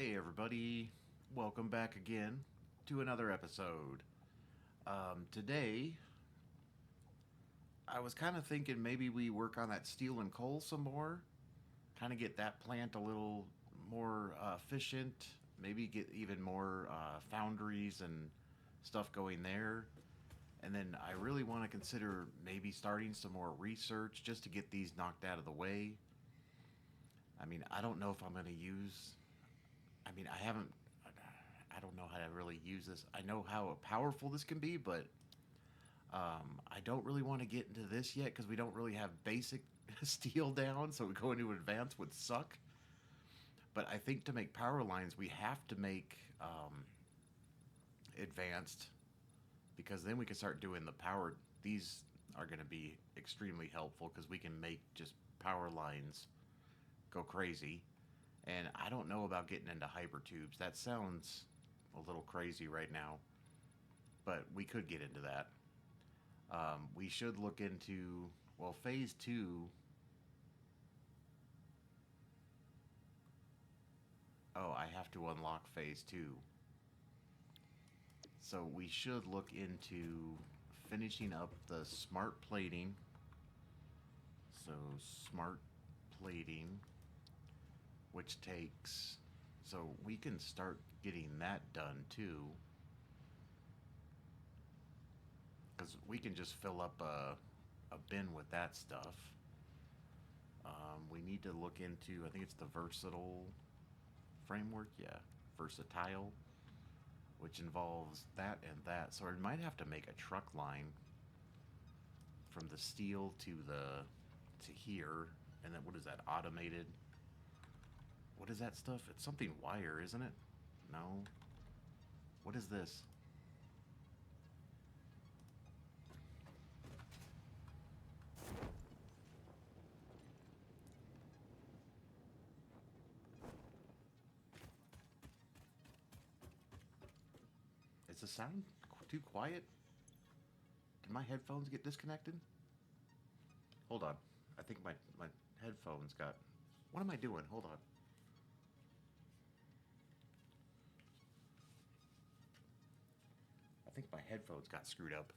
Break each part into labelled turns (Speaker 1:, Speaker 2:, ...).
Speaker 1: Hey everybody, welcome back again to another episode. Today, I was kind of thinking maybe we work on that steel and coal some more, kind of get that plant a little more efficient, maybe get even more foundries and stuff going there. And then I really want to consider maybe starting some more research just to get these knocked out of the way. I mean, I don't know if I'm going to use I haven't. I don't know how to really use this. I know how powerful this can be, but I don't really want to get into this yet because we don't really have basic steel down. So we go into advanced would suck. But I think to make power lines, we have to make advanced because then we can start doing the power. These are going to be extremely helpful because we can make just power lines go crazy. And I don't know about getting into hypertubes. That sounds a little crazy right now, but we could get into that. We should look into, well, phase two. Oh, I have to unlock phase two. So we should look into finishing up the smart plating. So, smart plating, which takes. So we can start getting that done too. Because we can just fill up a bin with that stuff. We need to look into, I think it's the versatile framework, yeah, versatile, which involves that and that. So I might have to make a truck line from the steel to here, and then what is that, automated? What is that stuff? It's something wire, isn't it? No. What is this? Is the sound too quiet? Did my headphones get disconnected? Hold on. I think my headphones got. What am I doing? Hold on. I think my headphones got screwed up.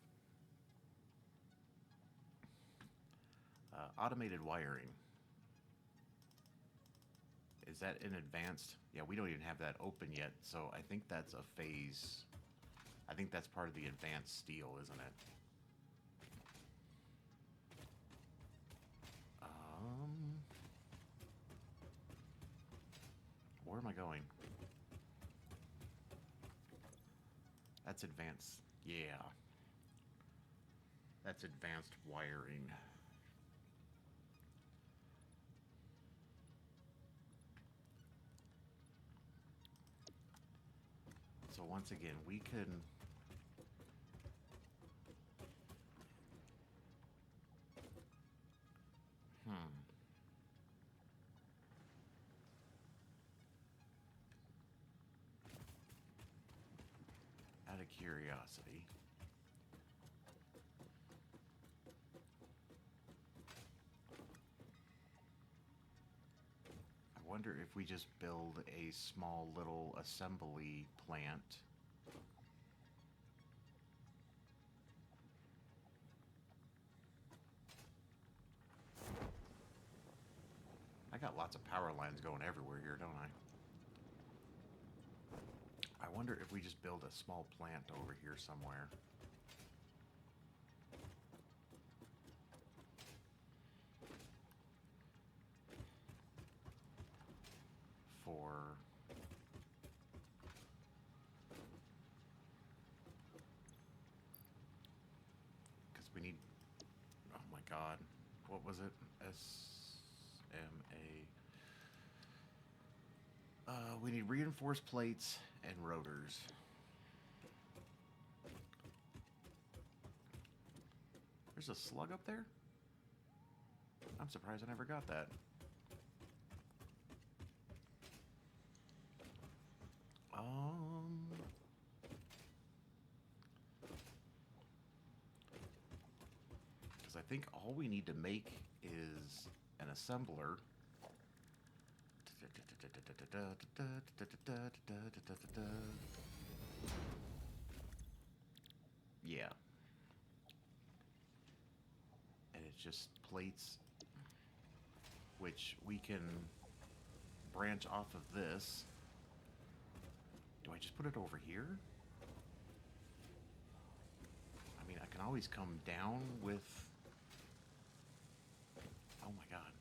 Speaker 1: Automated wiring. Is that in advanced? Yeah, we don't even have that open yet, so I think that's a phase. I think that's part of the advanced steel, isn't it? Where am I going? That's advanced. Yeah. That's advanced wiring. So once again, we can. Out of curiosity. I wonder if we just build a small little assembly plant. I got lots of power lines going everywhere here, don't I? I wonder if we just build a small plant over here somewhere. For because we need. Oh my God, what was it? We need reinforced plates and rotors. There's a slug up there? I'm surprised I never got that. Because I think all we need to make is an assembler. just plates, which we can branch off of this. Do I just put it over here? I mean, I can always come down with... Oh my god.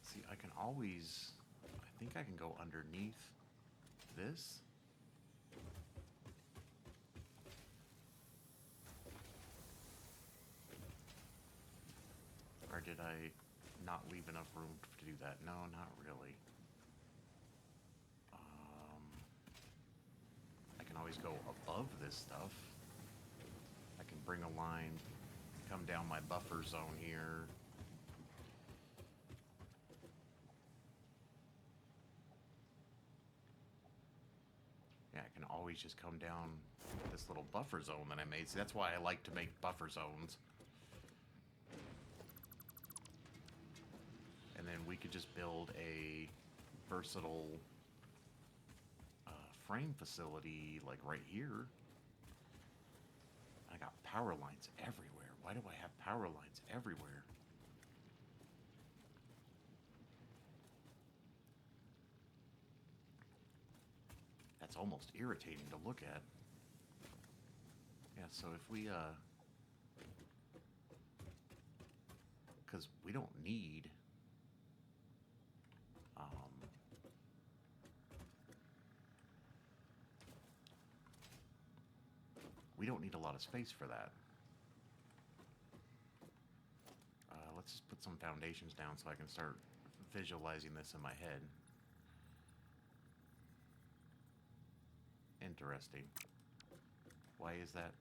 Speaker 1: See, I can always... I think I can go underneath this. Or did I not leave enough room to do that? No, not really. I can always go above this stuff. I can bring a line, come down my buffer zone here. Yeah, I can always just come down this little buffer zone that I made. See, that's why I like to make buffer zones. And then we could just build a versatile frame facility like right here. I got power lines everywhere. Why do I have power lines everywhere? That's almost irritating to look at. Yeah, so if we because we don't need we don't need a lot of space for that. Let's just put some foundations down so I can start visualizing this in my head. Interesting. Why is that?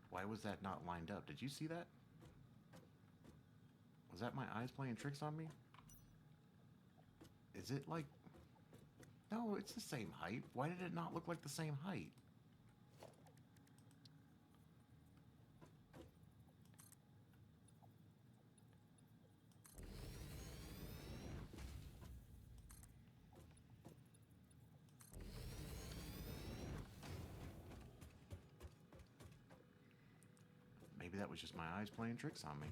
Speaker 1: Why was that not lined up? Did you see that? Was that my eyes playing tricks on me? Is it like... No, it's the same height. Why did it not look like the same height? Maybe that was just my eyes playing tricks on me.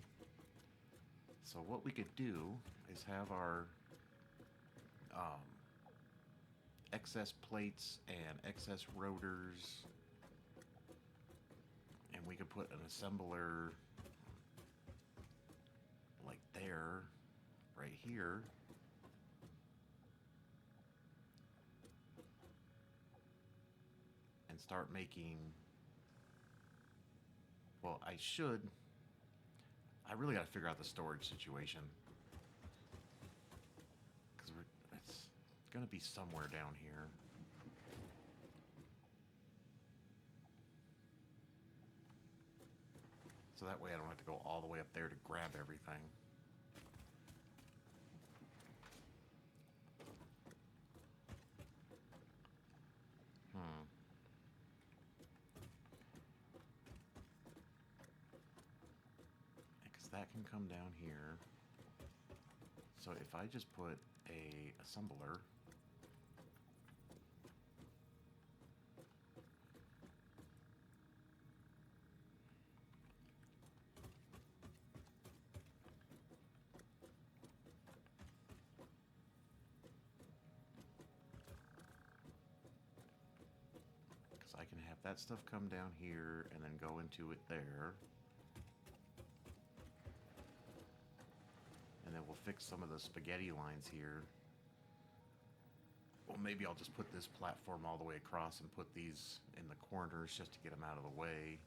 Speaker 1: So what we could do is have our excess plates and excess rotors, and we could put an assembler like there, right here. And start making... Well, I really got to figure out the storage situation. Because it's going to be somewhere down here. So that way I don't have to go all the way up there to grab everything. That can come down here. So if I just put a assembler because I can have that stuff come down here and then go into it there. And then we'll fix some of the spaghetti lines here. Well, maybe I'll just put this platform all the way across and put these in the corners just to get them out of the way.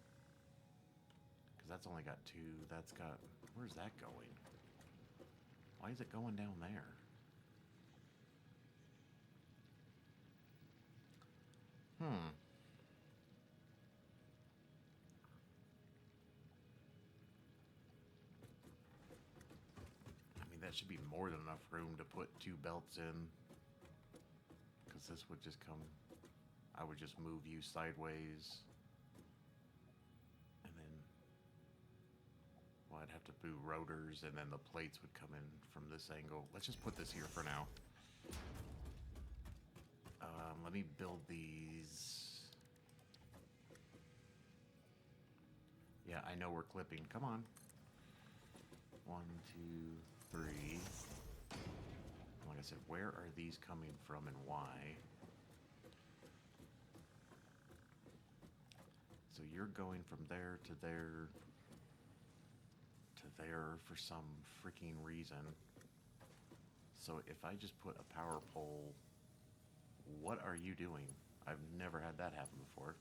Speaker 1: Because that's only got two. That's got... Where's that going? Why is it going down there? That should be more than enough room to put two belts in, because this would just come... I would just move you sideways, and then... Well, I'd have to do rotors, and then the plates would come in from this angle. Let's just put this here for now. Let me build these. Yeah, I know we're clipping. Come on. 1, 2, 3. Like I said, where are these coming from and why? So you're going from there to there to there for some freaking reason. So if I just put a power pole, what are you doing? I've never had that happen before.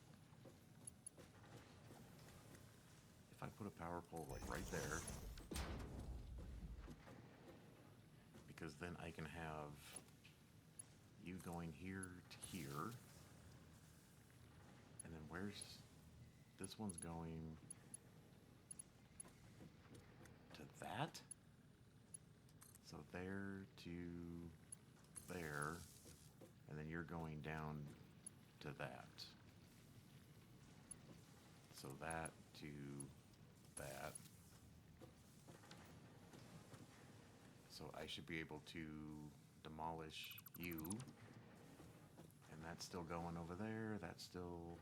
Speaker 1: If I put a power pole like right there, because then I can have you going here to here, and then where's this one's going to that? So there to there, and then you're going down to that. So that to that. So I should be able to demolish you. And that's still going over there. That's still...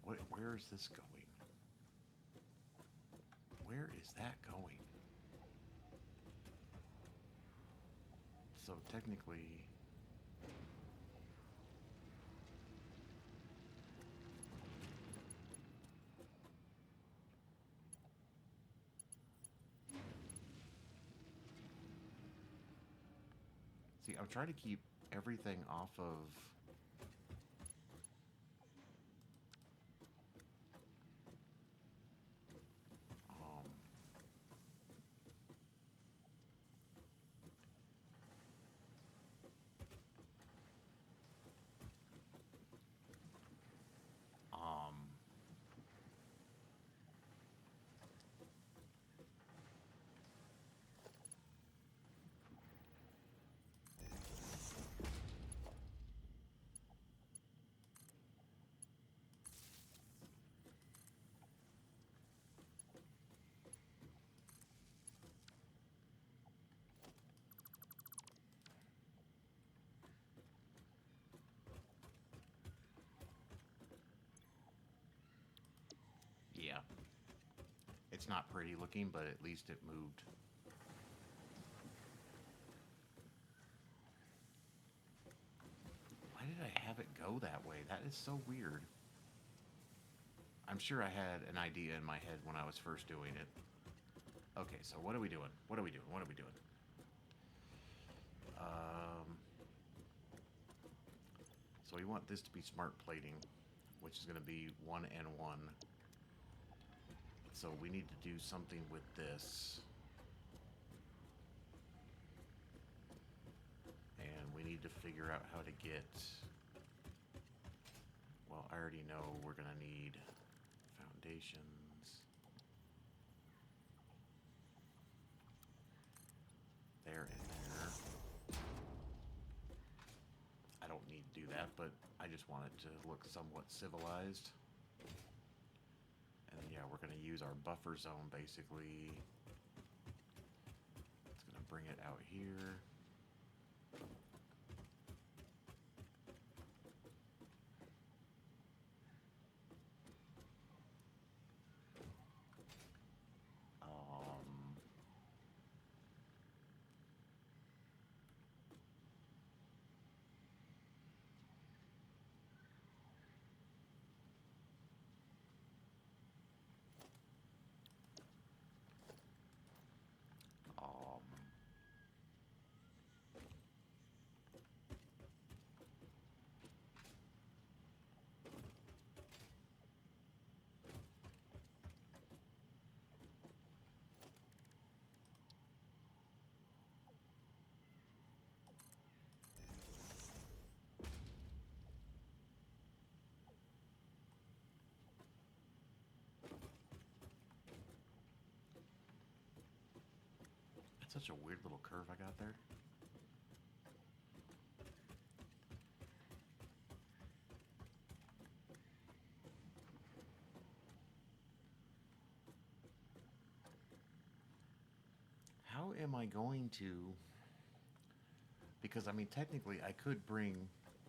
Speaker 1: And where is this going? Where is that going? So technically... See, I'm trying to keep everything off of... Um, yeah. It's not pretty looking, but at least it moved. Why did I have it go that way? That is so weird. I'm sure I had an idea in my head when I was first doing it. Okay, so what are we doing? What are we doing? What are we doing? So we want this to be smart plating, which is going to be 1 and 1. So we need to do something with this. And we need to figure out how to get... Well, I already know we're going to need foundations. There and there. I don't need to do that, but I just want it to look somewhat civilized. And yeah, we're going to use our buffer zone basically. It's going to bring it out here. That's such a weird little curve I got there. am I going to? Because, I mean, technically, I could bring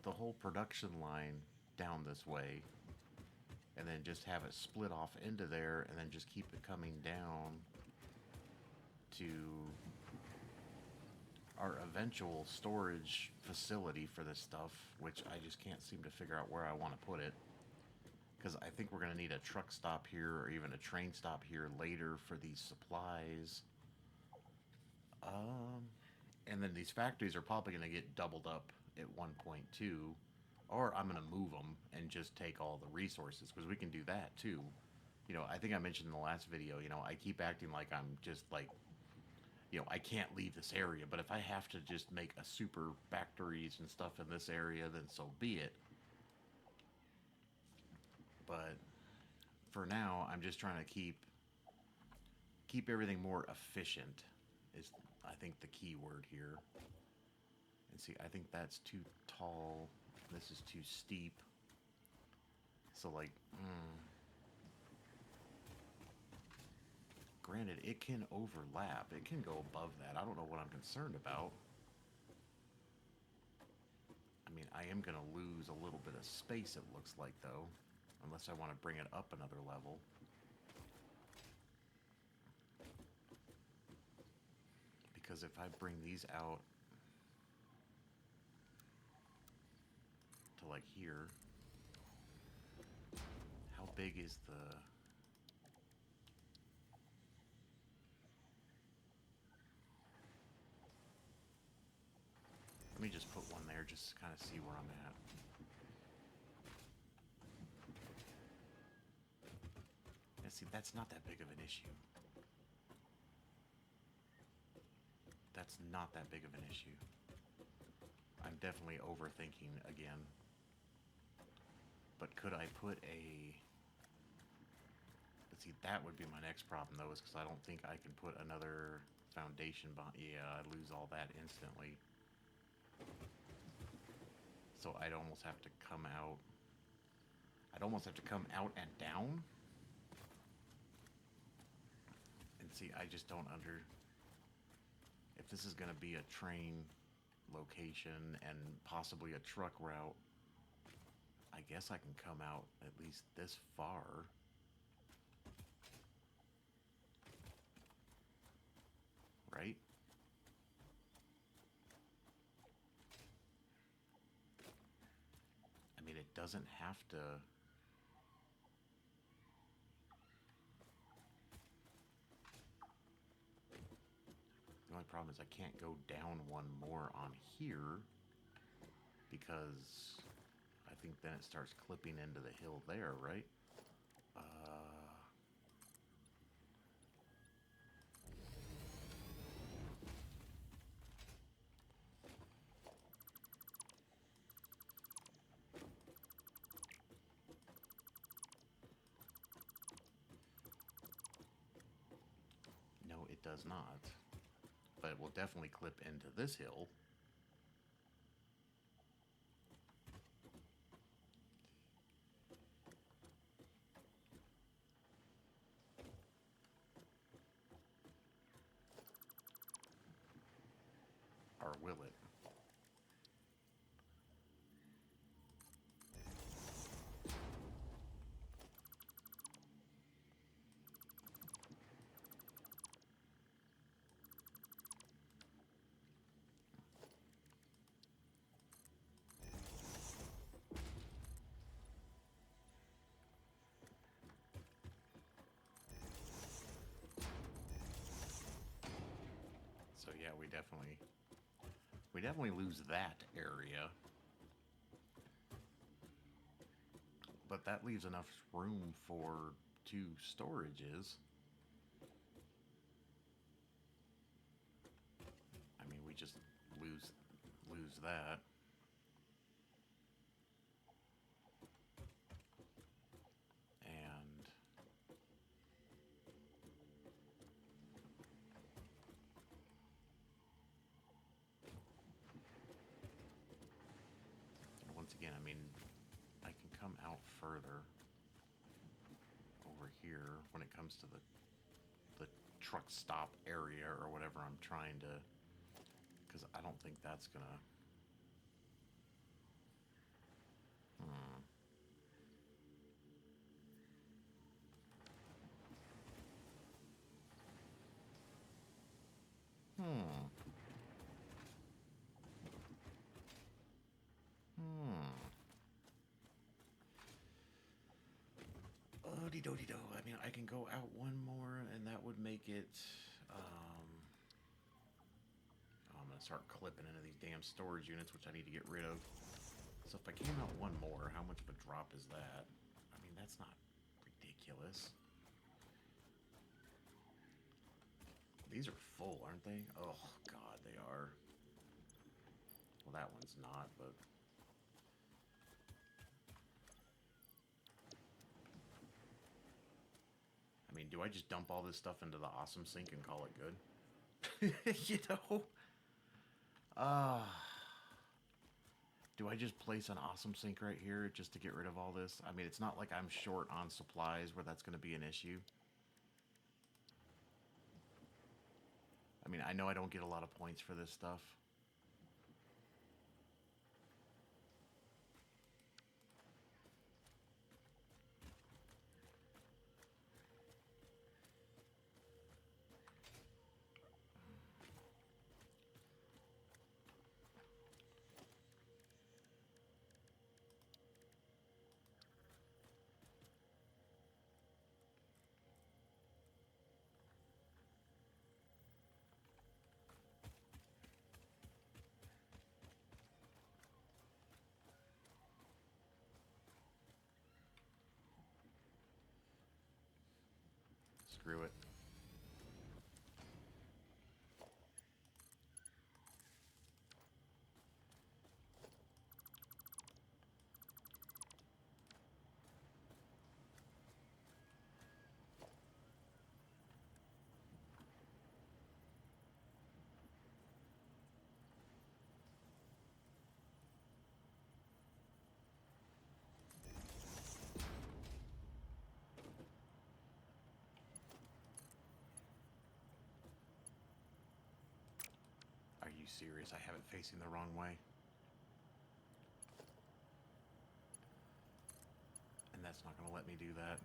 Speaker 1: the whole production line down this way and then just have it split off into there and then just keep it coming down to our eventual storage facility for this stuff, which I just can't seem to figure out where I want to put it. Because I think we're going to need a truck stop here or even a train stop here later for these supplies. And then these factories are probably going to get doubled up at 1.2, or I'm going to move them and just take all the resources, because we can do that too. You know, I think I mentioned in the last video, you know, I keep acting like I'm just like, you know, I can't leave this area, but if I have to just make a super factories and stuff in this area, then so be it. But for now, I'm just trying to keep everything more efficient is, I think, the key word here. And see, I think that's too tall. This is too steep. So like, granted, it can overlap. It can go above that. I don't know what I'm concerned about. I mean, I am going to lose a little bit of space, it looks like, though. Unless I want to bring it up another level. Because if I bring these out to like here, how big is the... Let me just put one there just to kind of see where I'm at. And see, that's not that big of an issue. That's not that big of an issue. I'm definitely overthinking again. But could I put a... Let's see, that would be my next problem, though, is because I don't think I can put another foundation bond. Yeah, I'd lose all that instantly. So I'd almost have to come out... I'd almost have to come out and down. And see, I just don't if this is going to be a train location and possibly a truck route, I guess I can come out at least this far. Right? I mean, it doesn't have to... The only problem is I can't go down one more on here because I think then it starts clipping into the hill there, right? No, it does not. But it will definitely clip into this hill. Or will it? So yeah, we definitely lose that area. But that leaves enough room for 2 storages. I mean, we just lose that. And once again, I mean, I can come out further over here when it comes to the truck stop area or whatever I'm trying to, because I don't think that's gonna. Hmm. Hmm. Hmm. Oh, do. I mean, I can go out one more, and that would make it. Um, oh, I'm gonna start clipping into these damn storage units, which I need to get rid of. So if I came out one more, how much of a drop is that? I mean, that's not ridiculous. These are full, aren't they? Oh, God, they are. Well, that one's not, but... I mean, do I just dump all this stuff into the awesome sink and call it good? You know? Uh, do I just place an awesome sink right here just to get rid of all this? I mean, it's not like I'm short on supplies where that's going to be an issue. I mean, I know I don't get a lot of points for this stuff. Screw it. Are you serious? I have it facing the wrong way. And that's not going to let me do that.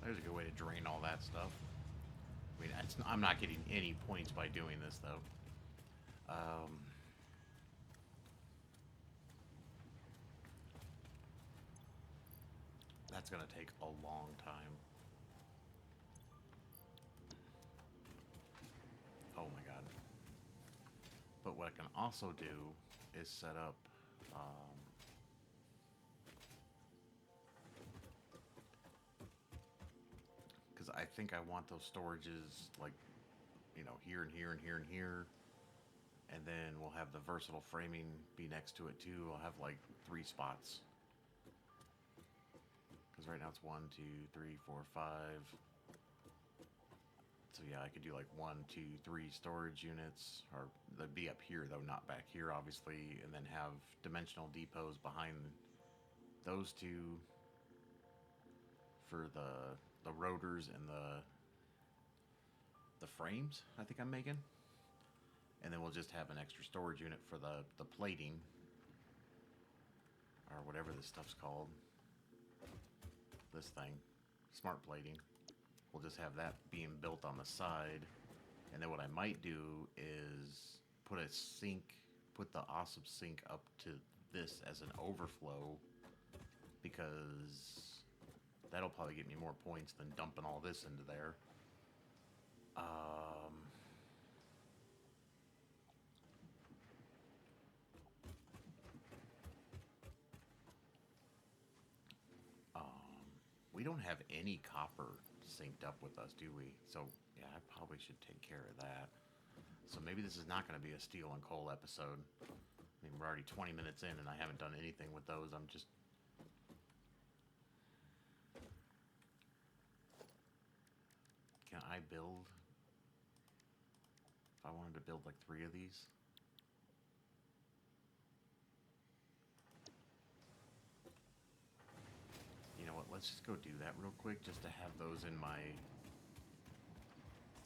Speaker 1: There's a good way to drain all that stuff. I mean, I'm not getting any points by doing this, though. That's going to take a long time. what I can also do is set up because I think I want those storages like, you know, here and here and here and here. And then we'll have the versatile framing be next to it too. I'll have like 3 spots. Because right now it's 1, 2, 3, 4, 5. So yeah, I could do like 1, 2, 3 storage units, or they'd be up here though, not back here, obviously, and then have dimensional depots behind those two for the rotors and the frames. I think I'm making, and then we'll just have an extra storage unit for the plating or whatever this stuff's called. This thing, smart plating. We'll just have that being built on the side. And then what I might do is put a sink, put the awesome sink up to this as an overflow, because that'll probably get me more points than dumping all this into there. We don't have any copper synced up with us, do we? So, yeah, I probably should take care of that. So maybe this is not going to be a steel and coal episode. I mean, we're already 20 minutes in and I haven't done anything with those. I'm just... Can I build... If I wanted to build like 3 of these... You know what, let's just go do that real quick, just to have those in my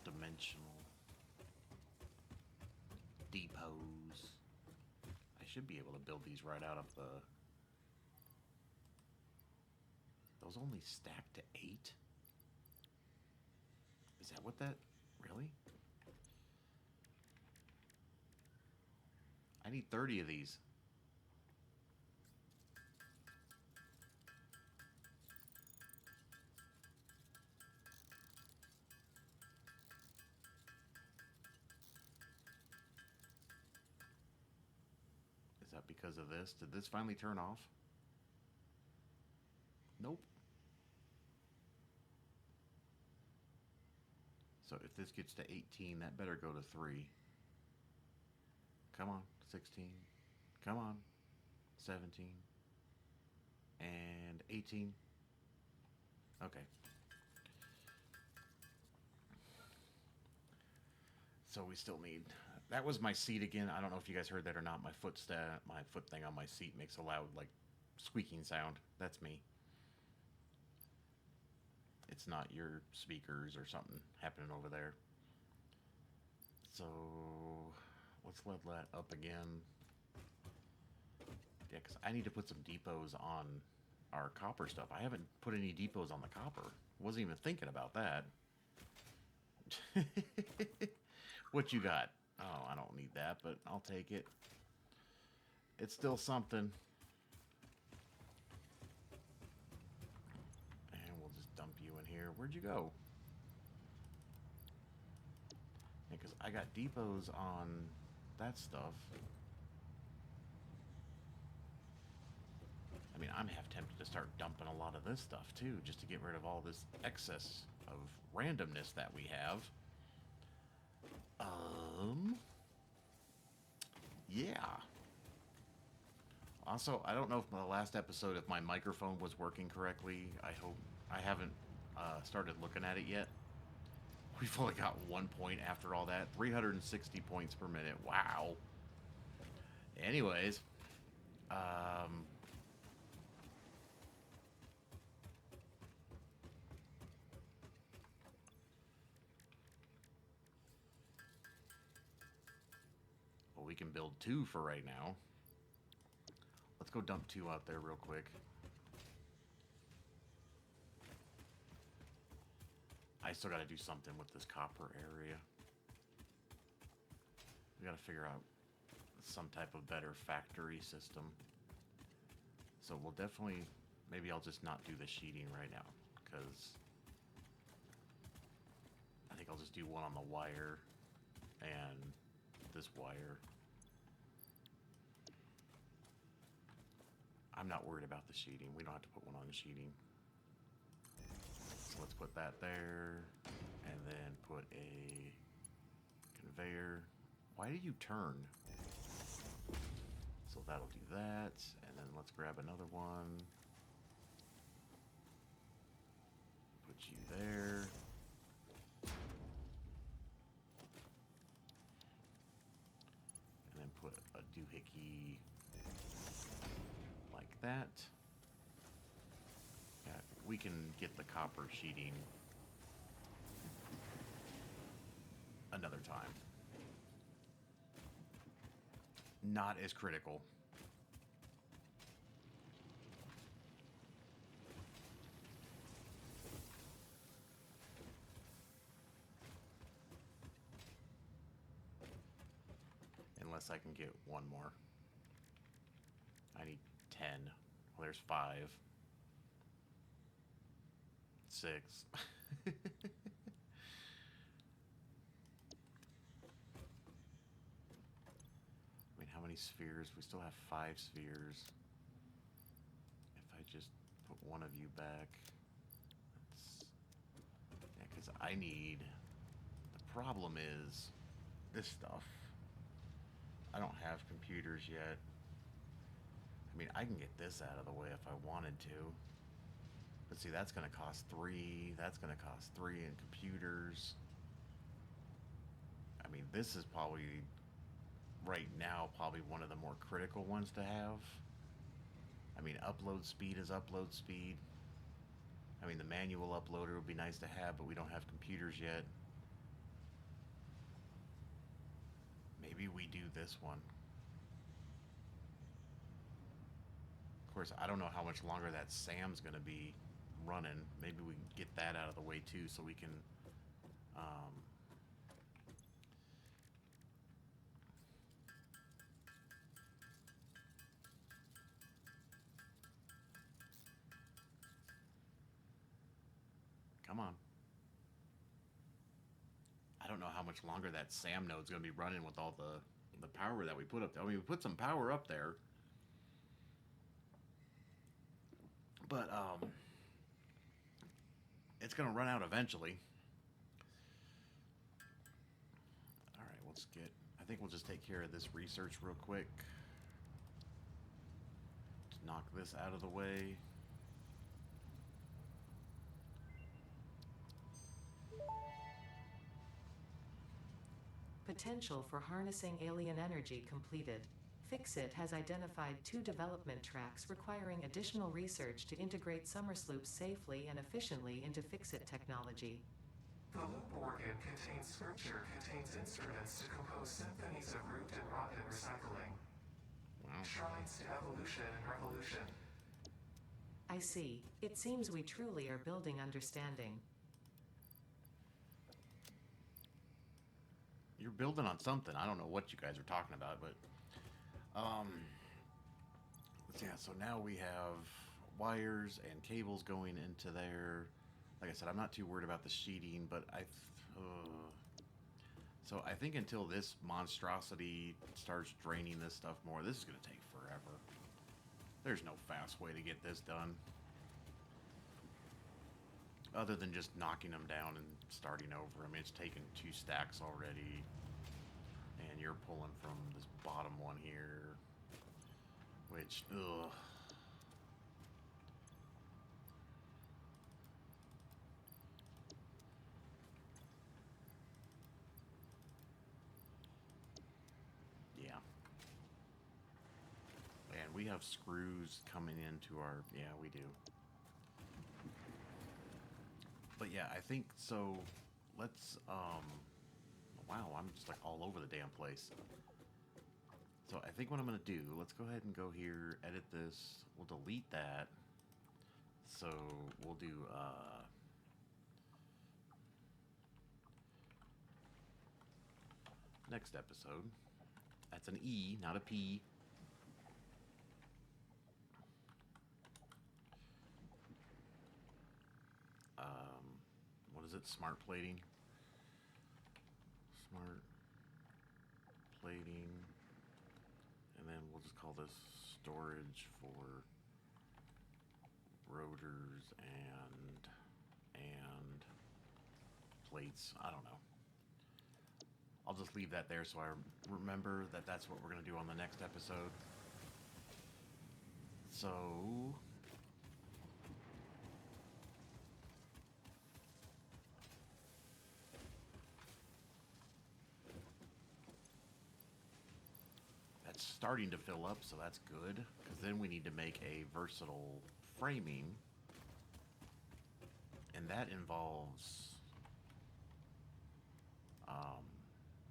Speaker 1: dimensional depots. I should be able to build these right out of the... Those only stack to 8? Is that what that... Really? I need 30 of these. Is that because of this? Did this finally turn off? Nope. So if this gets to 18, that better go to 3. Come on, 16. Come on, 17. And 18. Okay. So we still need... That was my seat again. I don't know if you guys heard that or not. My foot thing on my seat makes a loud, like, squeaking sound. That's me. It's not your speakers or something happening over there. So let's level that up again. Yeah, because I need to put some depots on our copper stuff. I haven't put any depots on the copper. Wasn't even thinking about that. What you got? Oh, I don't need that, but I'll take it. It's still something. And we'll just dump you in here. Where'd you go? Because I got depots on that stuff. I mean, I'm half tempted to start dumping a lot of this stuff too, just to get rid of all this excess of randomness that we have. Yeah. Also, I don't know if the last episode, if my microphone was working correctly. I hope. I haven't started looking at it yet. We've only got 1 point after all that. 360 points per minute. Wow. Anyways. Well, we can build 2 for right now. Let's go dump 2 out there real quick. I still got to do something with this copper area. We got to figure out some type of better factory system. So we'll definitely... Maybe I'll just not do the sheeting right now, because I think I'll just do one on the wire and this wire. I'm not worried about the sheeting. We don't have to put one on the sheeting. So let's put that there, and then put a conveyor. Why do you turn? So that'll do that, and then let's grab another one. Put you there. And then put a doohickey like that. Yeah, we can get the copper sheeting another time. Not as critical. Unless I can get one more. I need 10. Well, there's 5. 6. I mean, how many spheres? We still have 5 spheres. If I just put one of you back. Yeah, because I need... The problem is this stuff. I don't have computers yet. I mean, I can get this out of the way if I wanted to. But see, that's going to cost 3. That's going to cost 3 in computers. I mean, this is probably, right now, probably one of the more critical ones to have. I mean, upload speed is upload speed. I mean, the manual uploader would be nice to have, but we don't have computers yet. Maybe we do this one. Of course, I don't know how much longer that Sam's going to be running. Maybe we can get that out of the way too, so we can come on. I don't know how much longer that Sam node's going to be running with all the power that we put up there. I mean, we put some power up there, but it's going to run out eventually. All right, let's get... I think we'll just take care of this research real quick. Just knock this out of the way.
Speaker 2: Potential for harnessing alien energy completed. Fixit has identified 2 development tracks requiring additional research to integrate Summersloops safely and efficiently into Fixit technology.
Speaker 3: The loop organ contains scripture, contains instruments to compose symphonies of root and rot and recycling. Wow. Shrines to evolution and revolution.
Speaker 2: I see. It seems we truly are building understanding.
Speaker 1: You're building on something. I don't know what you guys are talking about, but yeah, so now we have wires and cables going into there. Like I said, I'm not too worried about the sheeting, but so I think until this monstrosity starts draining this stuff more, this is going to take forever. There's no fast way to get this done. Other than just knocking them down and starting over. I mean, it's taken 2 stacks already. And you're pulling from this bottom one here. Which, ugh. Yeah. And we have screws coming into our... Yeah, we do. But yeah, I think so. Let's wow, I'm just like all over the damn place. So I think what I'm gonna do, let's go ahead and go here, edit this, we'll delete that. So we'll do next episode. That's an E, not a P. What is it? Smart plating. Smart plating. And then we'll just call this storage for rotors and plates. I don't know. I'll just leave that there so I remember that that's what we're going to do on the next episode. So that's starting to fill up, so that's good, because then we need to make a versatile framing, and that involves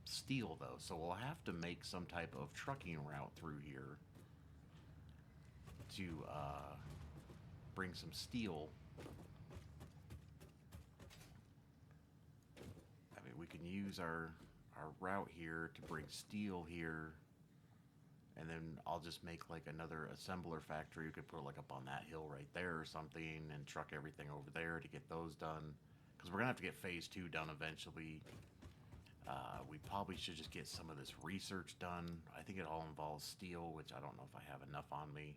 Speaker 1: steel, though, so we'll have to make some type of trucking route through here to bring some steel. I mean, we can use our route here to bring steel here, and then I'll just make like another assembler factory. We could put like up on that hill right there or something and truck everything over there to get those done, because we're gonna have to get phase 2 done eventually. We probably should just get some of this research done. I think it all involves steel, which I don't know if I have enough on me.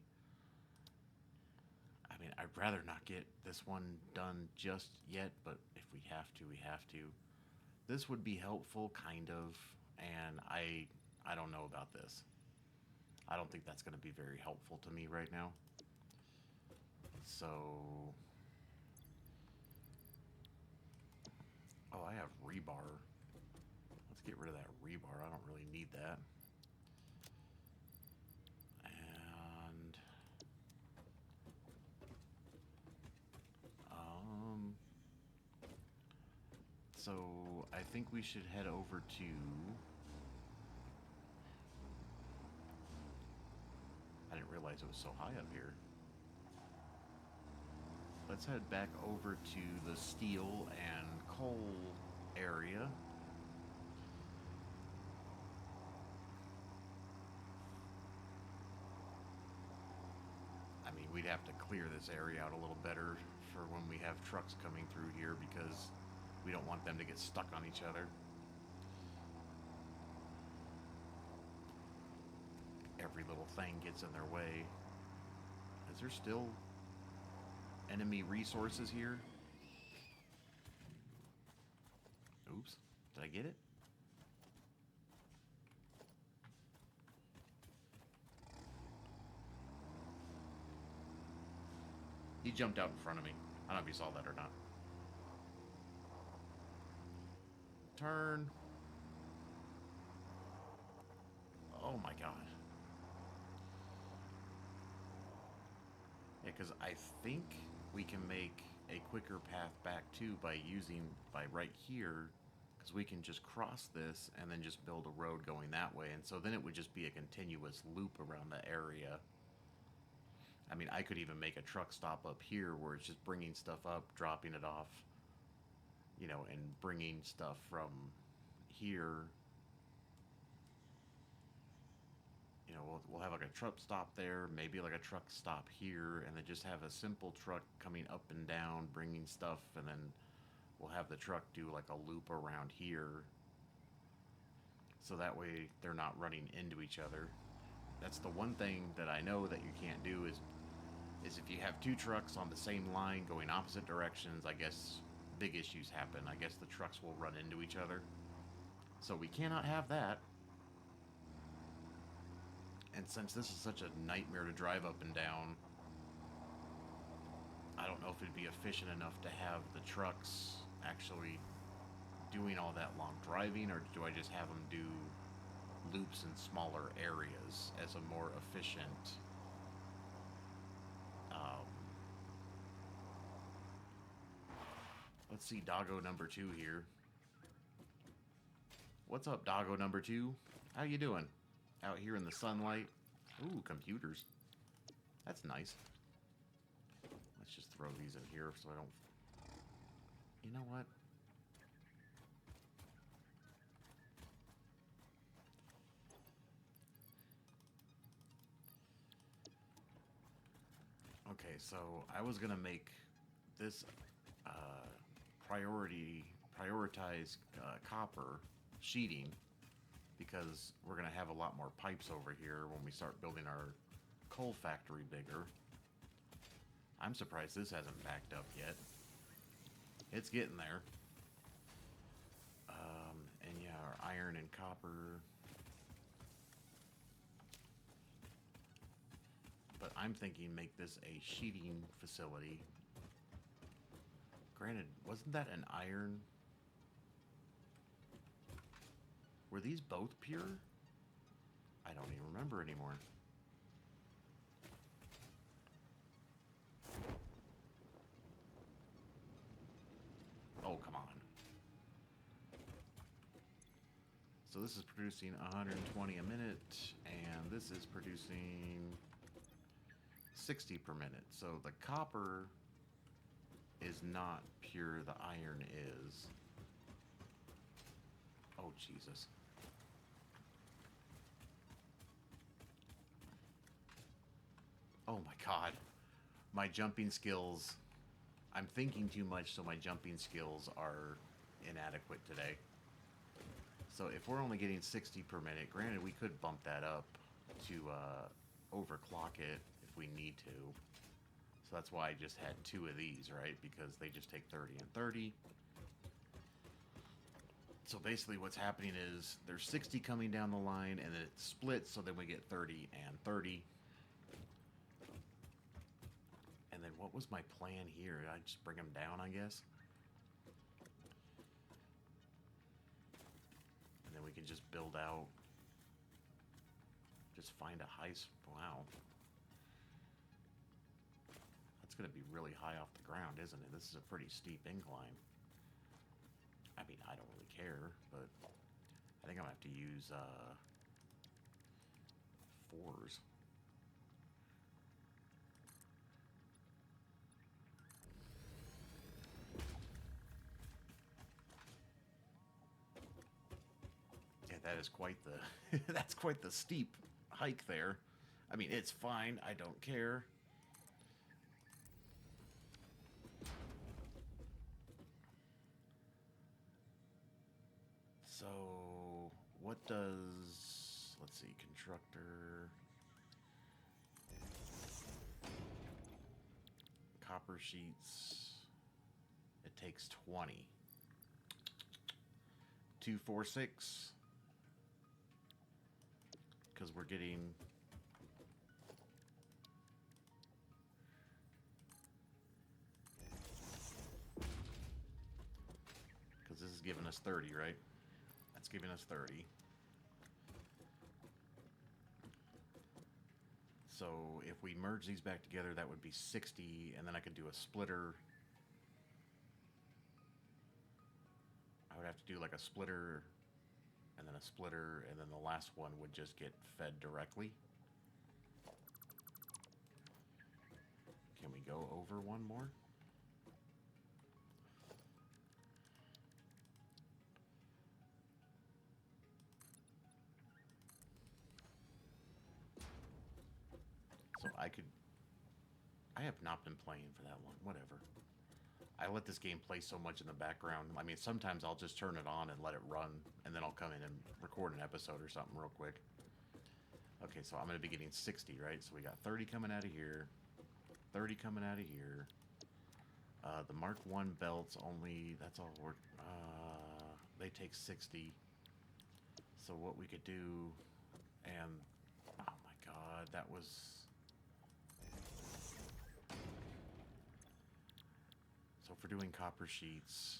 Speaker 1: I mean, I'd rather not get this one done just yet, but if we have to, we have to. This would be helpful, kind of, and I don't know about this. I don't think that's going to be very helpful to me right now. So, oh, I have rebar. Let's get rid of that rebar. I don't really need that. And so I think we should head over to I didn't realize it was so high up here. Let's head back over to the steel and coal area. I mean, we'd have to clear this area out a little better for when we have trucks coming through here, because we don't want them to get stuck on each other. Every little thing gets in their way. Is there still enemy resources here? Oops. Did I get it? He jumped out in front of me. I don't know if you saw that or not. Turn. Oh my god. Yeah, because I think we can make a quicker path back too by right here, because we can just cross this and then just build a road going that way, and so then it would just be a continuous loop around the area. I mean, I could even make a truck stop up here where it's just bringing stuff up, dropping it off, and bringing stuff from here. We'll have like a truck stop there, maybe like a truck stop here, and then just have a simple truck coming up and down, bringing stuff, and then we'll have the truck do like a loop around here. So that way they're not running into each other. That's the one thing that I know that you can't do is if you have two trucks on the same line going opposite directions, I guess big issues happen. I guess the trucks will run into each other. So we cannot have that. And since this is such a nightmare to drive up and down, I don't know if it'd be efficient enough to have the trucks actually doing all that long driving, or do I just have them do loops in smaller areas as a more efficient let's see, doggo number 2 here. What's up, doggo number 2? How you doing? Out here in the sunlight. Ooh, computers. That's nice. Let's just throw these in here so I don't... You know what? Okay, so I was gonna make this prioritize copper sheeting, because we're gonna have a lot more pipes over here when we start building our coal factory bigger. I'm surprised this hasn't backed up yet. It's getting there. And yeah, our iron and copper. But I'm thinking make this a sheeting facility. Granted, wasn't that an iron? Were these both pure? I don't even remember anymore. Oh, come on. So this is producing 120 a minute, and this is producing 60 per minute. So the copper is not pure, the iron is. Oh, Jesus. Oh my God. My jumping skills. I'm thinking too much, so my jumping skills are inadequate today. So if we're only getting 60 per minute, granted we could bump that up to overclock it if we need to. So that's why I just had 2 of these, right? Because they just take 30 and 30. So basically what's happening is there's 60 coming down the line and then it splits, so then we get 30 and 30. And then what was my plan here? I just bring them down, I guess. And then we can just build out. Just find a high. Wow. That's going to be really high off the ground, isn't it? This is a pretty steep incline. I mean, I don't really care, but I think I'm going to have to use 4s. Yeah, that is quite the that's quite the steep hike there. I mean, it's fine. I don't care. So, what does, let's see, constructor, copper sheets, it takes 20. 2, 4, 6, because we're getting, because this is giving us 30, right? That's giving us 30. So if we merge these back together, that would be 60, and then I could do a splitter. I would have to do like a splitter, and then a splitter, and then the last one would just get fed directly. Can we go over one more? So I have not been playing for that long, whatever. I let this game play so much in the background. I mean, sometimes I'll just turn it on and let it run, and then I'll come in and record an episode or something real quick. Okay, so I'm going to be getting 60, right? So we got 30 coming out of here, 30 coming out of here. The Mark 1 belts only, that's all we're, they take 60. So what we could do, and, oh my God, that was... So if we're doing copper sheets,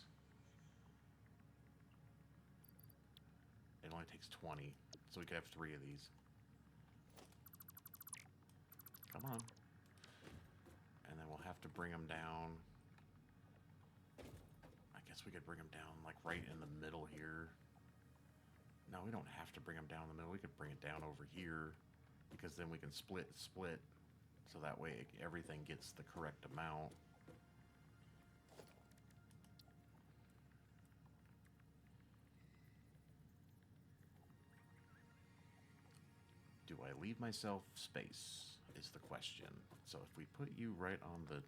Speaker 1: it only takes 20, so we could have 3 of these. Come on. And then we'll have to bring them down. I guess we could bring them down like right in the middle here. No, we don't have to bring them down in the middle. We could bring it down over here because then we can split, so that way everything gets the correct amount. Do I leave myself space is the question. So if we put you right on the...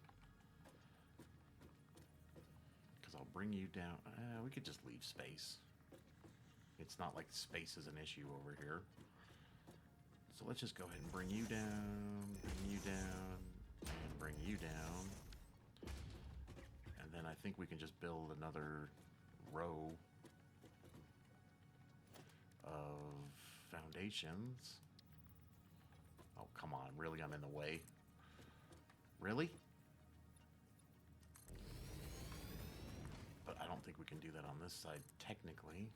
Speaker 1: Because I'll bring you down... we could just leave space. It's not like space is an issue over here. So let's just go ahead and bring you down, and bring you down. I think we can just build another row of foundations. Oh, come on. Really? I'm in the way? Really? But I don't think we can do that on this side, technically.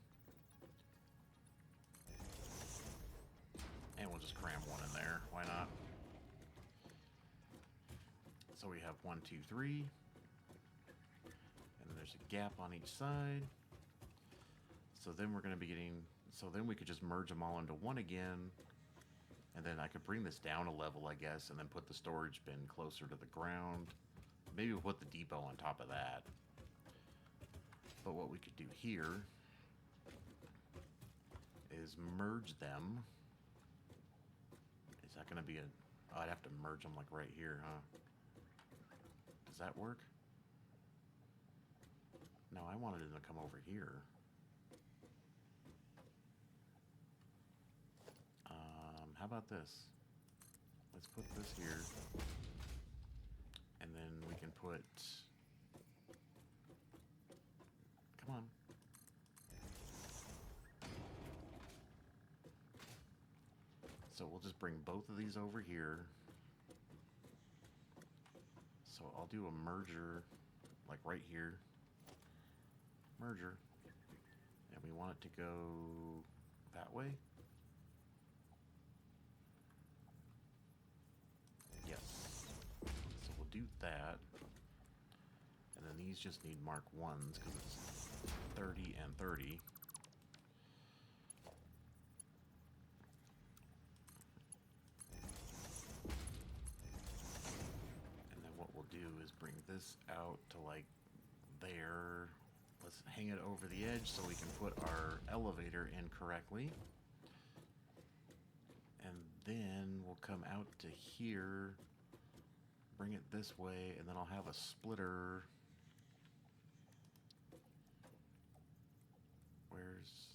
Speaker 1: And we'll just cram one in there. Why not? So we have 1, 2, 3. And then there's a gap on each side. So then we're going to be getting... So then we could just merge them all into one again. And then I could bring this down a level, I guess, and then put the storage bin closer to the ground. Maybe we'll put the depot on top of that. But what we could do here is merge them. Is that going to be a... Oh, I'd have to merge them like right here, huh? Does that work? No, I wanted them to come over here. How about this? Let's put this here. And then we can put... Come on. So we'll just bring both of these over here. So I'll do a merger, like right here. Merger. And we want it to go that way. Yes. So we'll do that. And then these just need mark 1s because it's 30 and 30. And then what we'll do is bring this out to like there. Let's hang it over the edge so we can put our elevator in correctly. And then we'll come out to here, bring it this way, and then I'll have a splitter. Where's...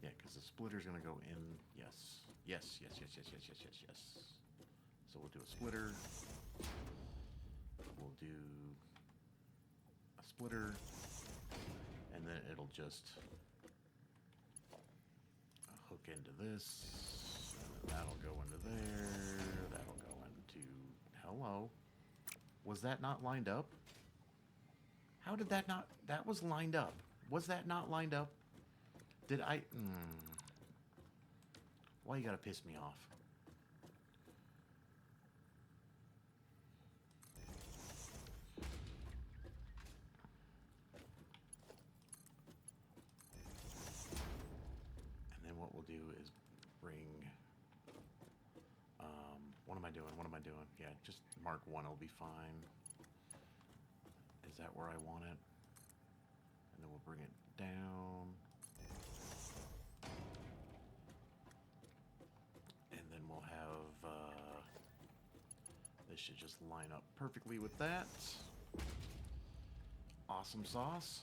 Speaker 1: Yeah, because the splitter's going to go in. Yes. Yes, yes, yes, yes, yes, yes, yes, yes. So we'll do a splitter. We'll do a splitter. And then it'll just hook into this. And then that'll go into there. That'll go into... Hello. Was that not lined up? How did that not... That was lined up. Was that not lined up? Did I... Why you gotta piss me off? And then what we'll do is bring... what am I doing? What am I doing? Yeah, just mark 1 will be fine. Is that where I want it? And then we'll bring it down. And then we'll have, this should just line up perfectly with that. Awesome sauce.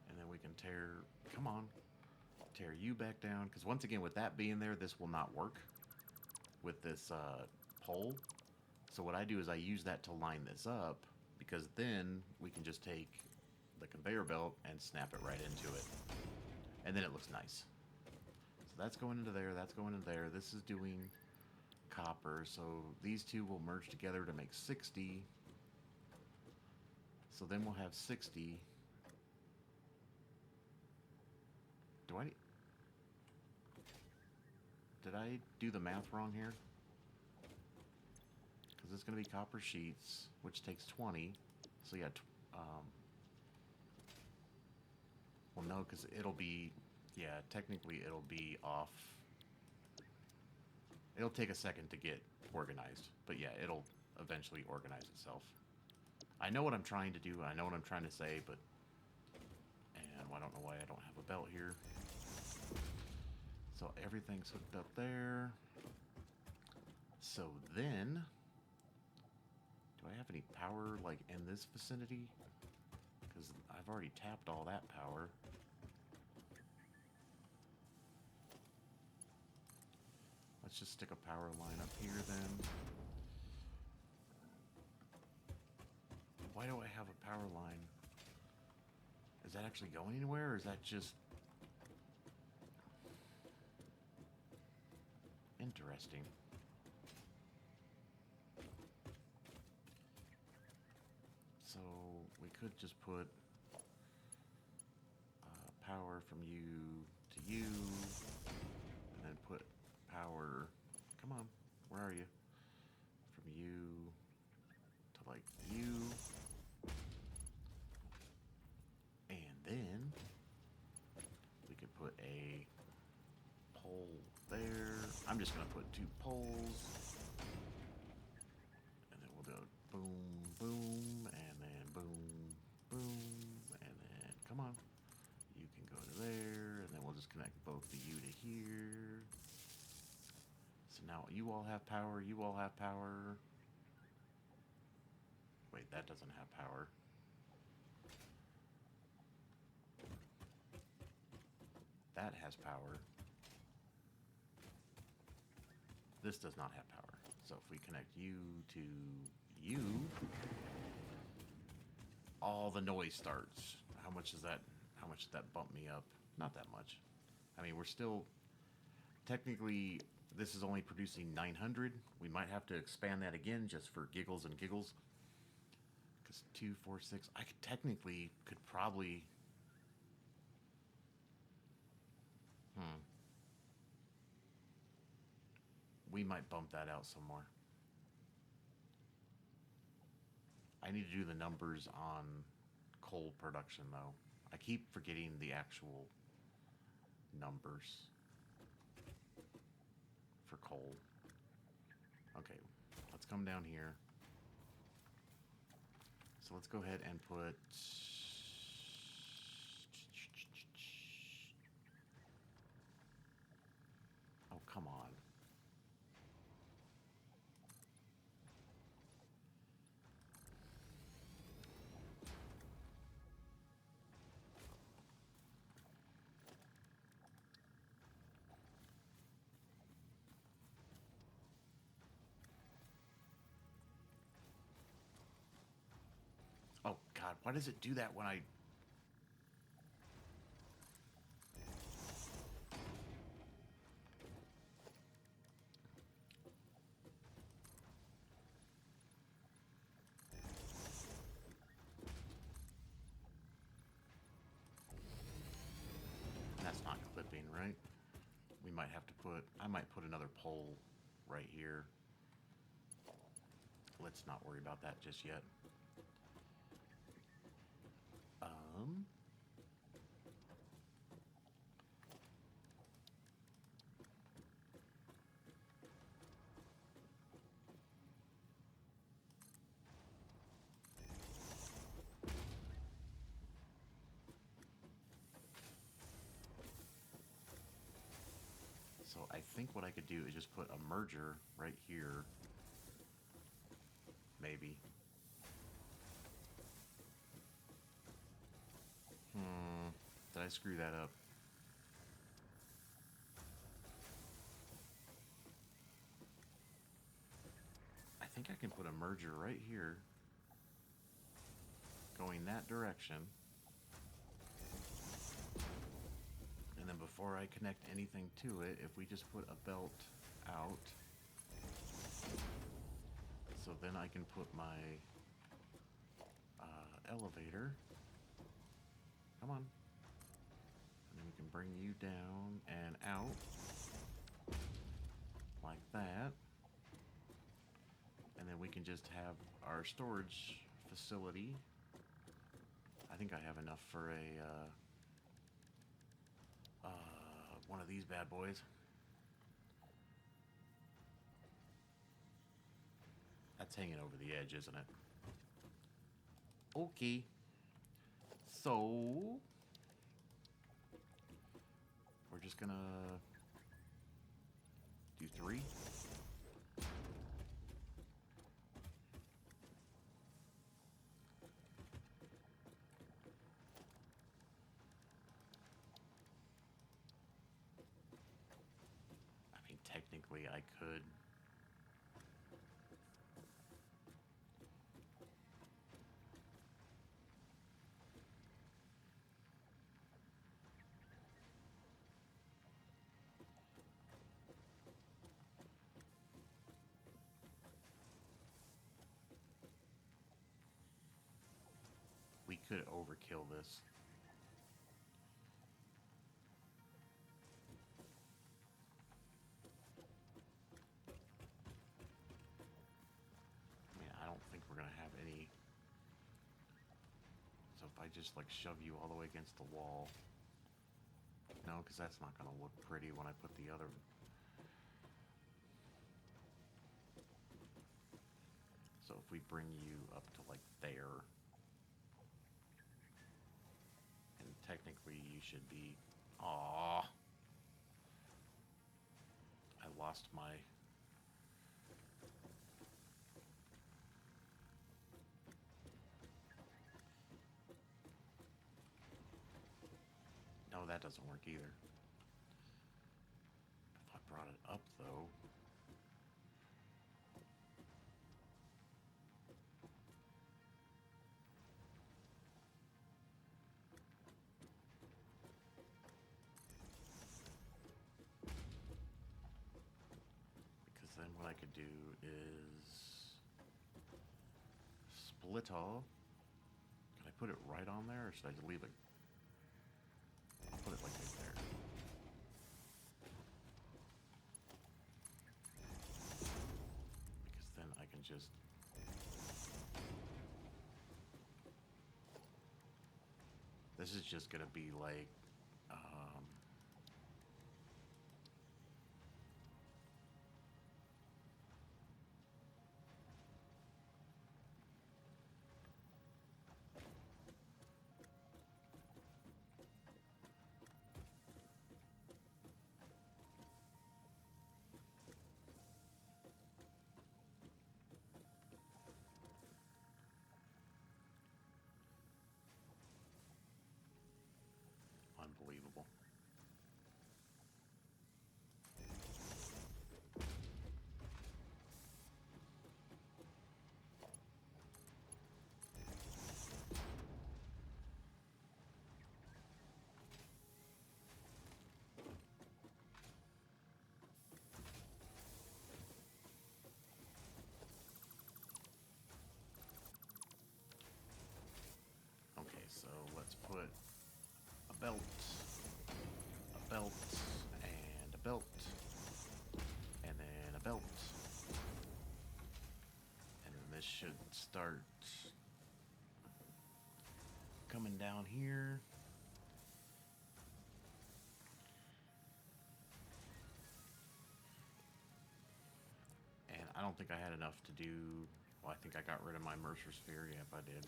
Speaker 1: And then we can tear, come on, tear you back down. Because once again, with that being there, this will not work with this pole. So what I do is I use that to line this up, because then we can just take the conveyor belt and snap it right into it. And then it looks nice. So that's going into there, that's going into there. This is doing copper, so these two will merge together to make 60. So then we'll have 60. Did I do the math wrong here? Because it's going to be copper sheets, which takes 20. So yeah, well no, because it'll be, yeah, technically it'll be off. It'll take a second to get organized, but yeah, it'll eventually organize itself. I know what I'm trying to do, I know what I'm trying to say, but, and I don't know why I don't have a belt here. So everything's hooked up there. So then, do I have any power like in this vicinity? Because I've already tapped all that power. Let's just stick a power line up here then. Why do I have a power line? Is that actually going anywhere, or is that just interesting? So we could just put power from you to you, and then put power, come on, where are you? From you to like you, and then we could put a pole there. I'm just gonna put 2 poles, and then we'll go boom, boom, and then boom, boom, and then come on. You can go to there, and then we'll just connect both the you to here. So now you all have power, you all have power. Wait, that doesn't have power. That has power. This does not have power. So if we connect you to you, all the noise starts. How much does that bump me up? Not that much. I mean, we're still technically, this is only producing 900. We might have to expand that again just for giggles and giggles. Because 2, 4, 6, I could probably, we might bump that out some more. I need to do the numbers on coal production though. I keep forgetting the actual numbers for coal. Okay, let's come down here. So let's go ahead and put, oh, come on. Oh God, why does it do that when I... That's not clipping, right? We might have to put, I might put another pole right here. Let's not worry about that just yet. So I think what I could do is just put a merger right here. Maybe. Did I screw that up? I think I can put a merger right here, going that direction. And then before I connect anything to it, if we just put a belt out, so then I can put my elevator. Come on. And then we can bring you down and out like that. And then we can just have our storage facility. I think I have enough for a one of these bad boys. That's hanging over the edge, isn't it? Okay. So we're just gonna do 3. technically I could. We could overkill this. I mean, I don't think we're gonna have any. So if I just like shove you all the way against the wall. No, because that's not gonna look pretty when I put the other. So if we bring you up to like there. And technically you should be. Aww. I lost my. No, that doesn't work either. If I brought it up though. Because then what I could do is split all. Can I put it right on there or should I just leave it? I'll put it like right there. Because then I can just. This is just gonna be like. Unbelievable. Okay, so let's put a belt, and a belt, and then a belt. And then this should start coming down here. And I don't think I had enough to do. Well, I think I got rid of my Mercer sphere. Yep, I did.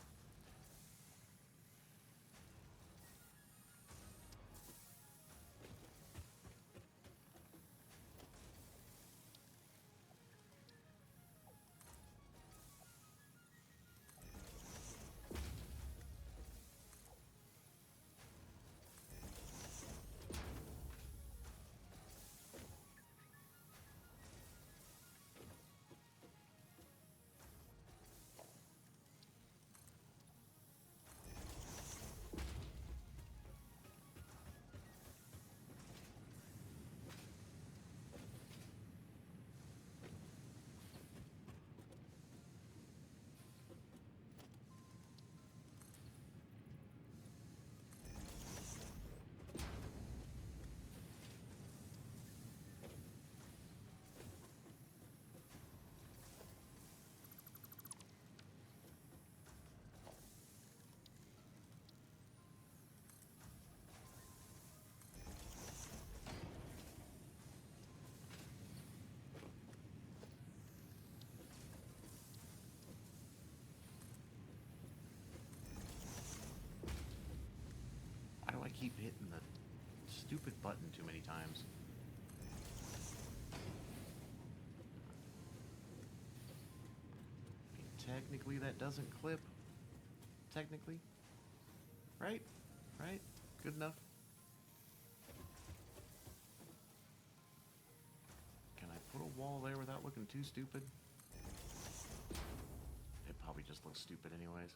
Speaker 1: I keep hitting the stupid button too many times. I mean, technically that doesn't clip. Technically. Right? Right? Good enough. Can I put wall there without looking too stupid? It probably just looks stupid anyways.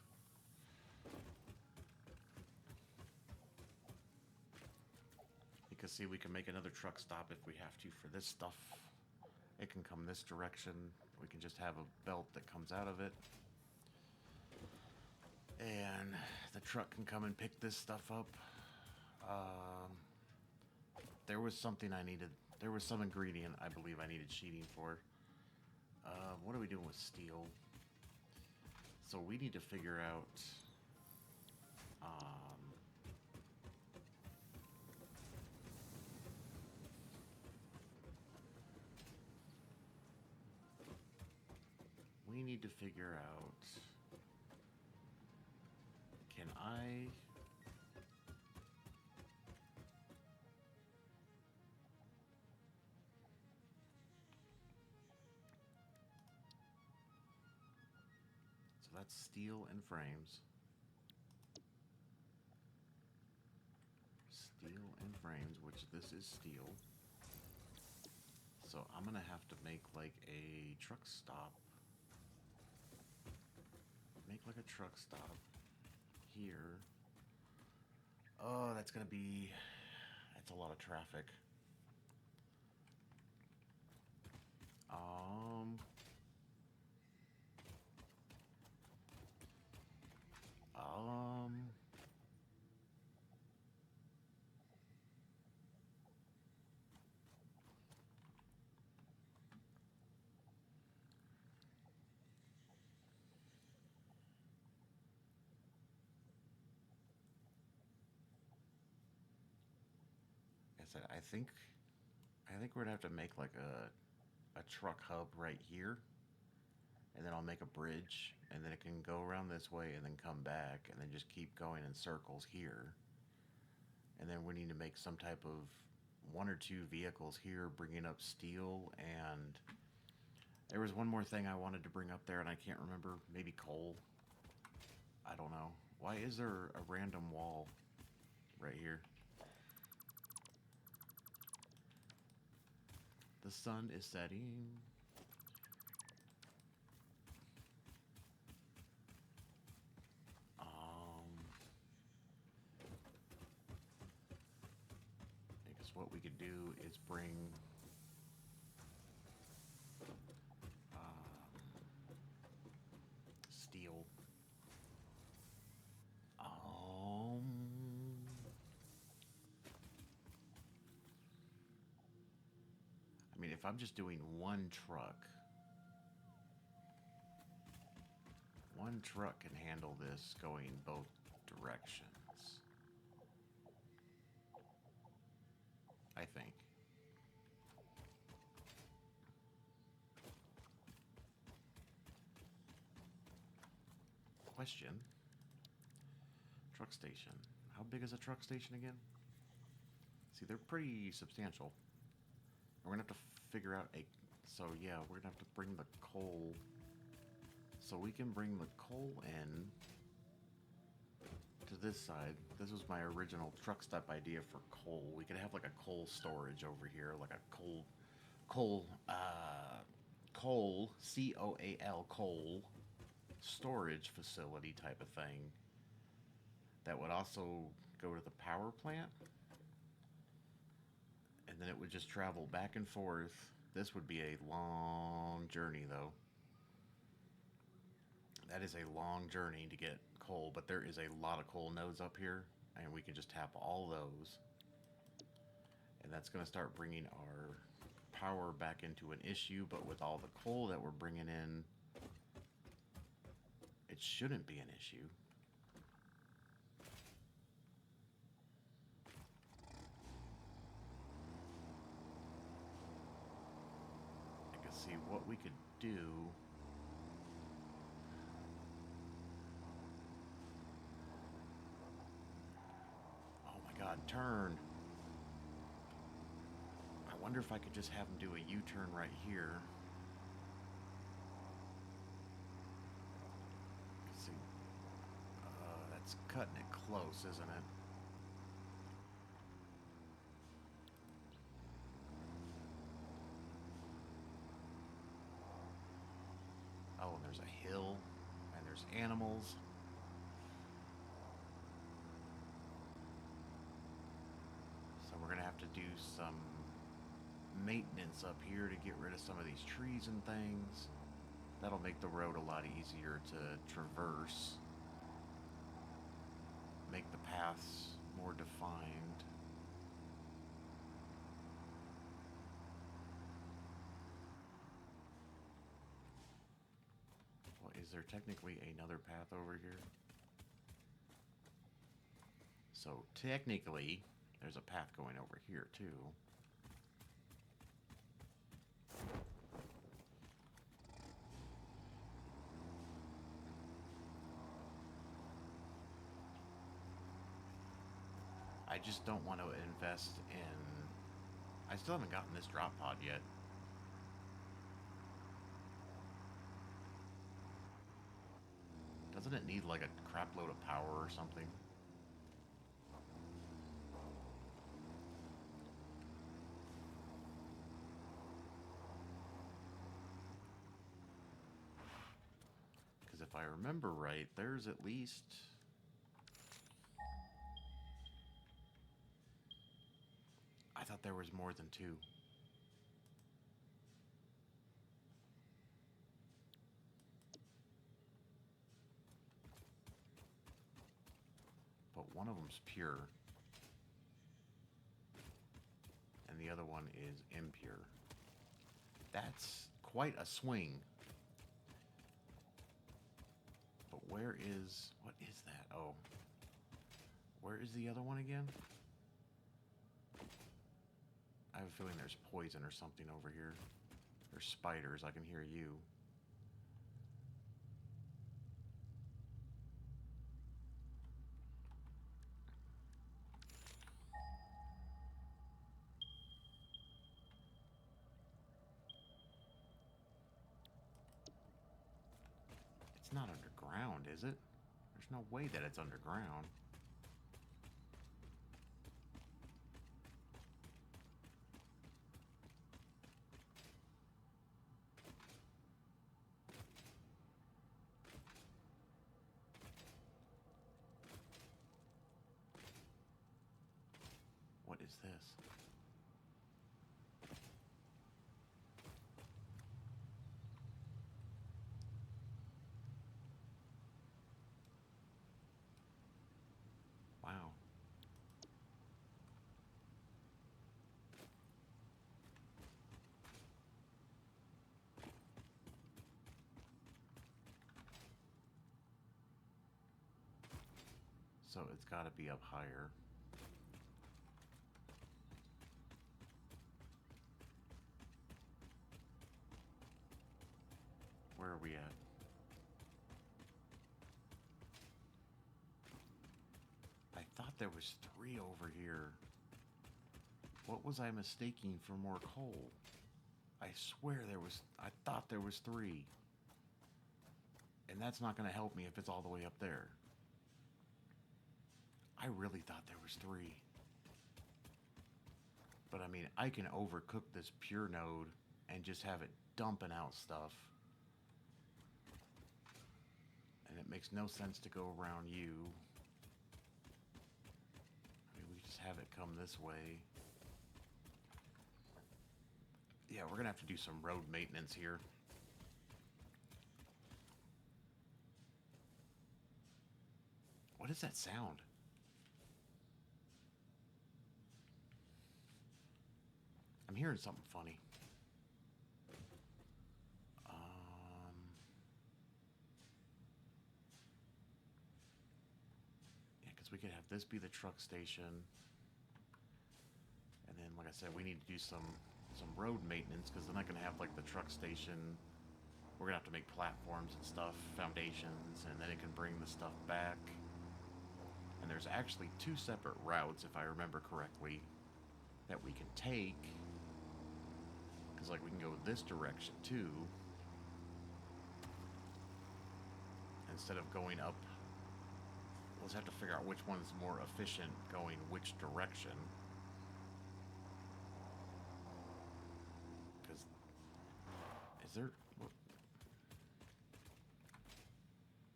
Speaker 1: You can see we can make another truck stop if we have to for this stuff. It can come this direction. We can just have a belt that comes out of it. And the truck can come and pick this stuff up. There was something I needed. There was some ingredient I believe I needed sheeting for. What are we doing with steel? So we need to figure out... we need to figure out... Can I... So that's steel and frames. Steel and frames, which this is steel. So I'm gonna have to make like a truck stop. Make like a truck stop here. Oh, that's gonna be... That's a lot of traffic. I think we're gonna have to make like a truck hub right here, and then I'll make a bridge, and then it can go around this way and then come back and then just keep going in circles here. And then we need to make some type of 1 or 2 vehicles here bringing up steel. And there was one more thing I wanted to bring up there and I can't remember. Maybe coal. I don't know. Why is there a random wall right here? The sun is setting. I guess what we could do is bring steel. I mean, if I'm just doing one truck can handle this going both directions. I think. Question. Truck station. How big is a truck station again? See, they're pretty substantial. We're gonna have to figure out a... So yeah, we're gonna have to bring the coal. So we can bring the coal in to this side. This was my original truck stop idea for coal. We could have like a coal storage over here, like a coal, C-O-A-L, coal storage facility type of thing. That would also go to the power plant. And then it would just travel back and forth. This would be a long journey though. That is a long journey to get coal, but there is a lot of coal nodes up here, and we can just tap all those. And that's going to start bringing our power back into an issue, but with all the coal that we're bringing in, it shouldn't be an issue. I can see what we could do. God, turn. I wonder if I could just have him do a U-turn right here. See, that's cutting it close, isn't it? there's a hill, and there's animals. So we're gonna have to do some maintenance up here to get rid of some of these trees and things. That'll make the road a lot easier to traverse. Make the paths more defined. Well, is there technically another path over here? So technically, there's a path going over here too. I just don't want to invest in... I still haven't gotten this drop pod yet. Doesn't it need like a crap load of power or something? Because if I remember right, there's at least... I thought there was more than two. But one of them's pure. And the other one is impure. That's quite a swing. But where is... What is that? Oh. Where is the other one again? I have a feeling there's poison or something over here. There's spiders. I can hear you. It's not underground, is it? There's no way that it's underground. What is this? Wow. So it's got to be up higher. Where are we at? I thought there was 3 over here. What was I mistaking for more coal? I swear there was... I thought there was 3. And that's not going to help me if it's all the way up there. I really thought there was 3. But I mean, I can overcook this pure node and just have it dumping out stuff. And it makes no sense to go around you. I mean, we just have it come this way. Yeah, we're gonna have to do some road maintenance here. What is that sound? I'm hearing something funny. Yeah, because we could have this be the truck station. And then, like I said, we need to do some road maintenance because they're not going to have like the truck station. We're going to have to make platforms and stuff, foundations, and then it can bring the stuff back. And there's actually 2 separate routes, if I remember correctly, that we can take. Because like we can go this direction too. Instead of going up, we'll just have to figure out which one is more efficient going which direction. Is there...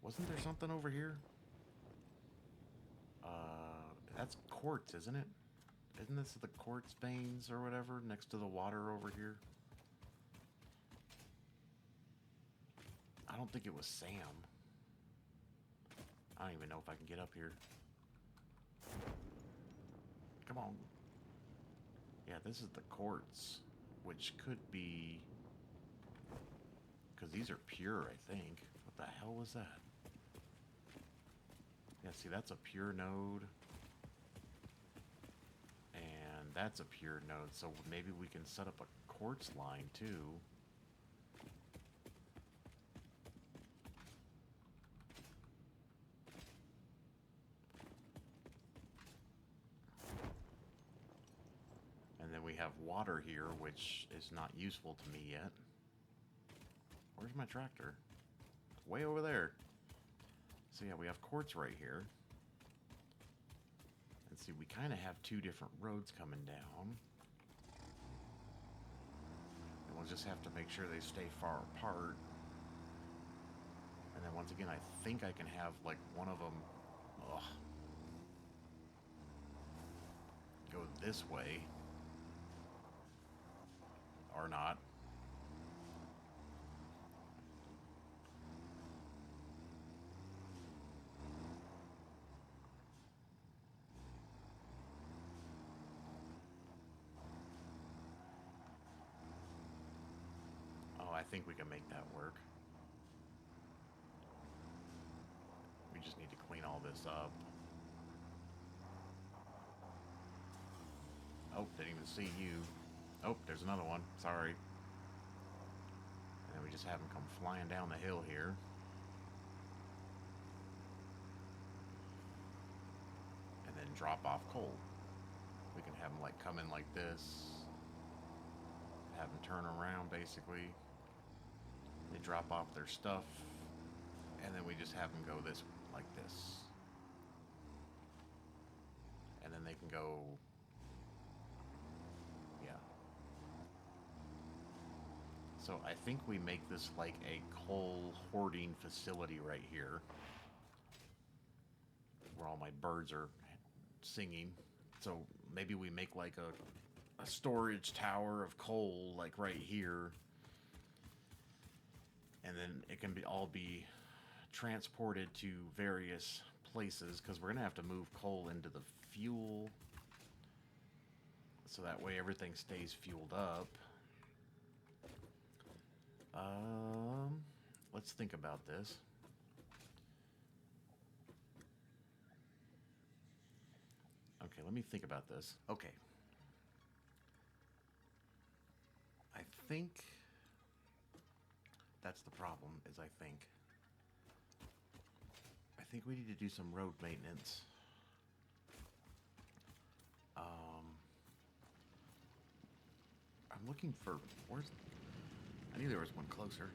Speaker 1: Wasn't there something over here? That's quartz, isn't it? Isn't this the quartz veins or whatever next to the water over here? I don't think it was Sam. I don't even know if I can get up here. Come on. Yeah, this is the quartz, which could be... because these are pure, I think. What the hell was that? Yeah, see, that's a pure node. And that's a pure node, so maybe we can set up a quartz line, too. And then we have water here, which is not useful to me yet. Where's my tractor? It's way over there. So yeah, we have quartz right here. And see, we kind of have two different roads coming down. And we'll just have to make sure they stay far apart. And then once again, I think I can have like one of them go this way. Or not. Oh, I think we can make that work. We just need to clean all this up. Oh, didn't even see you. Oh, there's another one. Sorry. And then we just have them come flying down the hill here. And then drop off coal. We can have them like come in like this. Have them turn around basically. They drop off their stuff. And then we just have them go this like this. And then they can go... yeah. So I think we make this like a coal hoarding facility right here. Where all my birds are singing. So maybe we make like a storage tower of coal like right here. And then it can all be transported to various places because we're going to have to move coal into the fuel. So that way everything stays fueled up. Let's think about this. Okay, let me think about this. Okay. I think that's the problem, is I think we need to do some road maintenance. I'm looking for, I knew there was one closer.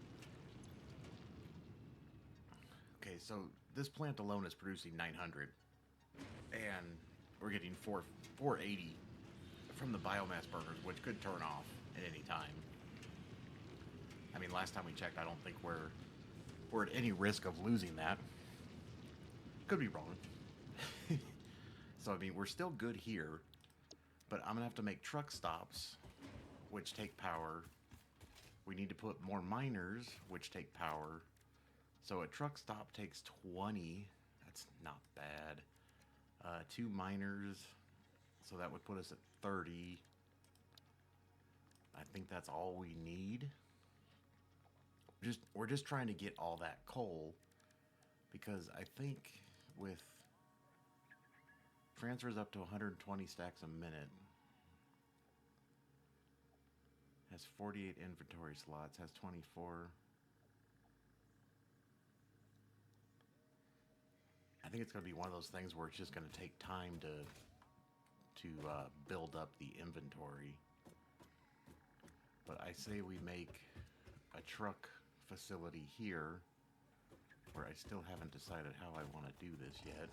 Speaker 1: Okay, so this plant alone is producing 900. And we're getting 480 from the biomass burners, which could turn off at any time. I mean, last time we checked, I don't think we're at any risk of losing that. Could be wrong. So, I mean, we're still good here, but I'm going to have to make truck stops, which take power. We need to put more miners, which take power. So a truck stop takes 20. That's not bad. 2 miners, so that would put us at 30. I think that's all we need. We're just trying to get all that coal, because I think with transfers up to 120 stacks a minute, has 48 inventory slots, has 24. I think it's going to be one of those things where it's just going to take time to build up the inventory. But I say we make a truck facility here, where I still haven't decided how I want to do this yet.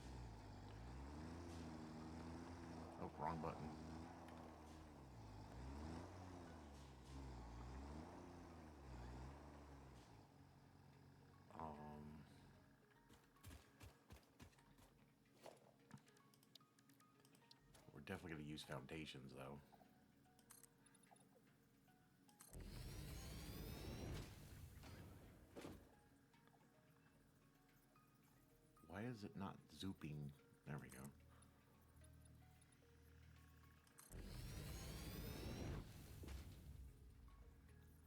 Speaker 1: Oh, wrong button. definitely going to use foundations, though. Why is it not zooping? There we go.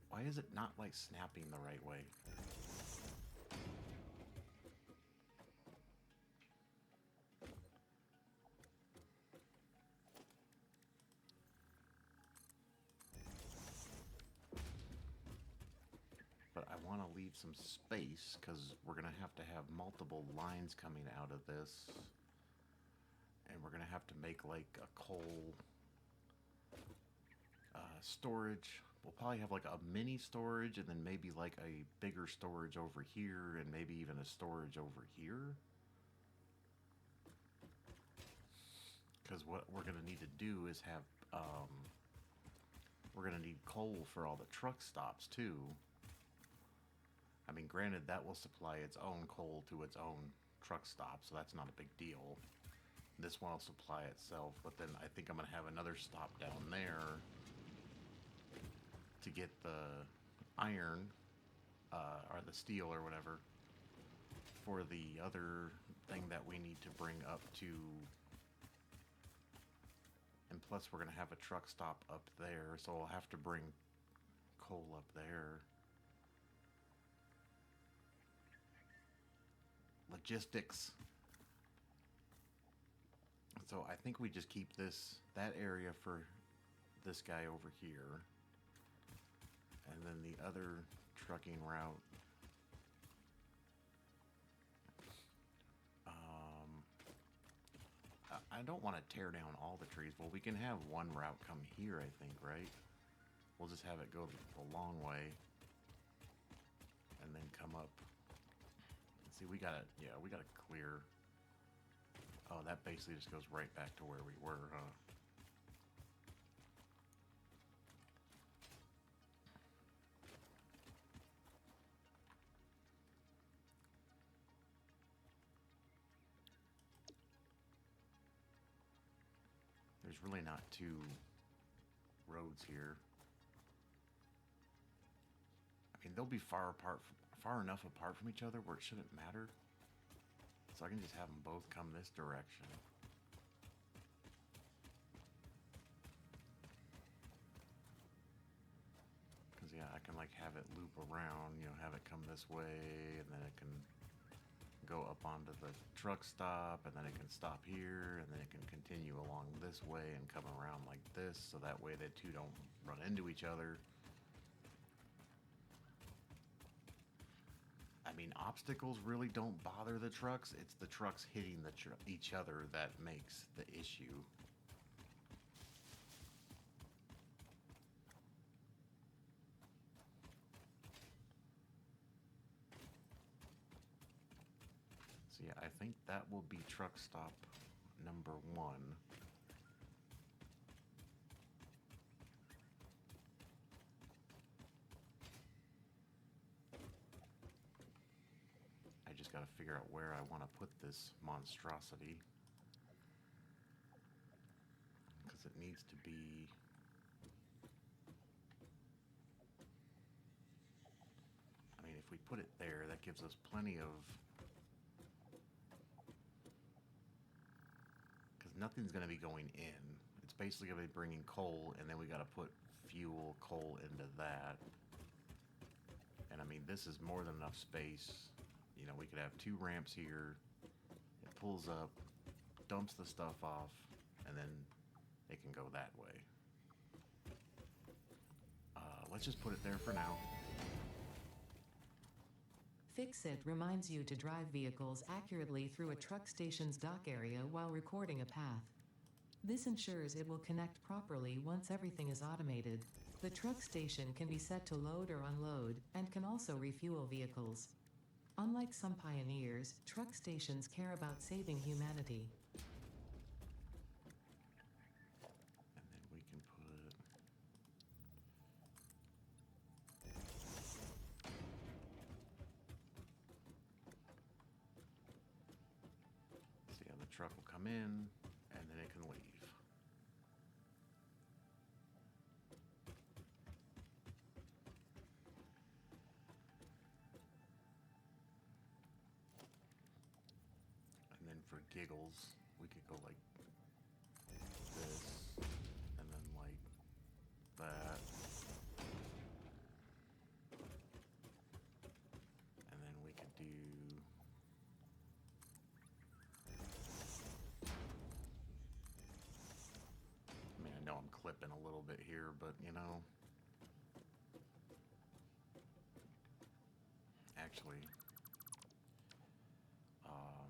Speaker 1: Why is it not, like, snapping the right way? But I want to leave some space because we're going to have multiple lines coming out of this. And we're going to have to make like a coal storage. We'll probably have like a mini storage and then maybe like a bigger storage over here and maybe even a storage over here. Because what we're going to need to do is have, we're going to need coal for all the truck stops too. I mean, granted, that will supply its own coal to its own truck stop, so that's not a big deal. This one will supply itself, but then I think I'm going to have another stop down there to get the iron, or the steel or whatever, for the other thing that we need to bring up to. And plus, we're going to have a truck stop up there, so we'll have to bring coal up there. Logistics. So I think we just keep that area for this guy over here. And then the other trucking route. I don't want to tear down all the trees. Well, we can have one route come here, I think, right? We'll just have it go the long way. And then come up. See, we gotta clear. Oh, that basically just goes right back to where we were, huh? There's really not two roads here. I mean, they'll be far enough apart from each other where it shouldn't matter. So I can just have them both come this direction. Because, yeah, I can, like, have it loop around, you know, have it come this way, and then it can go up onto the truck stop, and then it can stop here, and then it can continue along this way and come around like this, so that way the two don't run into each other. I mean, obstacles really don't bother the trucks. It's the trucks hitting each other that makes the issue. So yeah, I think that will be truck stop number 1. I just got to figure out where I want to put this monstrosity. Because it needs to be... I mean, if we put it there, that gives us plenty of... Because nothing's going to be going in. It's basically going to be bringing coal, and then we got to put fuel, coal into that. And I mean, this is more than enough space. You know, we could have 2 ramps here. It pulls up, dumps the stuff off, and then it can go that way. Let's just put it there for now.
Speaker 2: Fix-It reminds you to drive vehicles accurately through a truck station's dock area while recording a path. This ensures it will connect properly once everything is automated. The truck station can be set to load or unload, and can also refuel vehicles. Unlike some pioneers, truck stations care about saving humanity.
Speaker 1: And then we can put... So yeah, the truck will come in, and then it can leave. for giggles, we could go like this, and then like that, and then we could do I mean, I know I'm clipping a little bit here, but you know, actually, oh,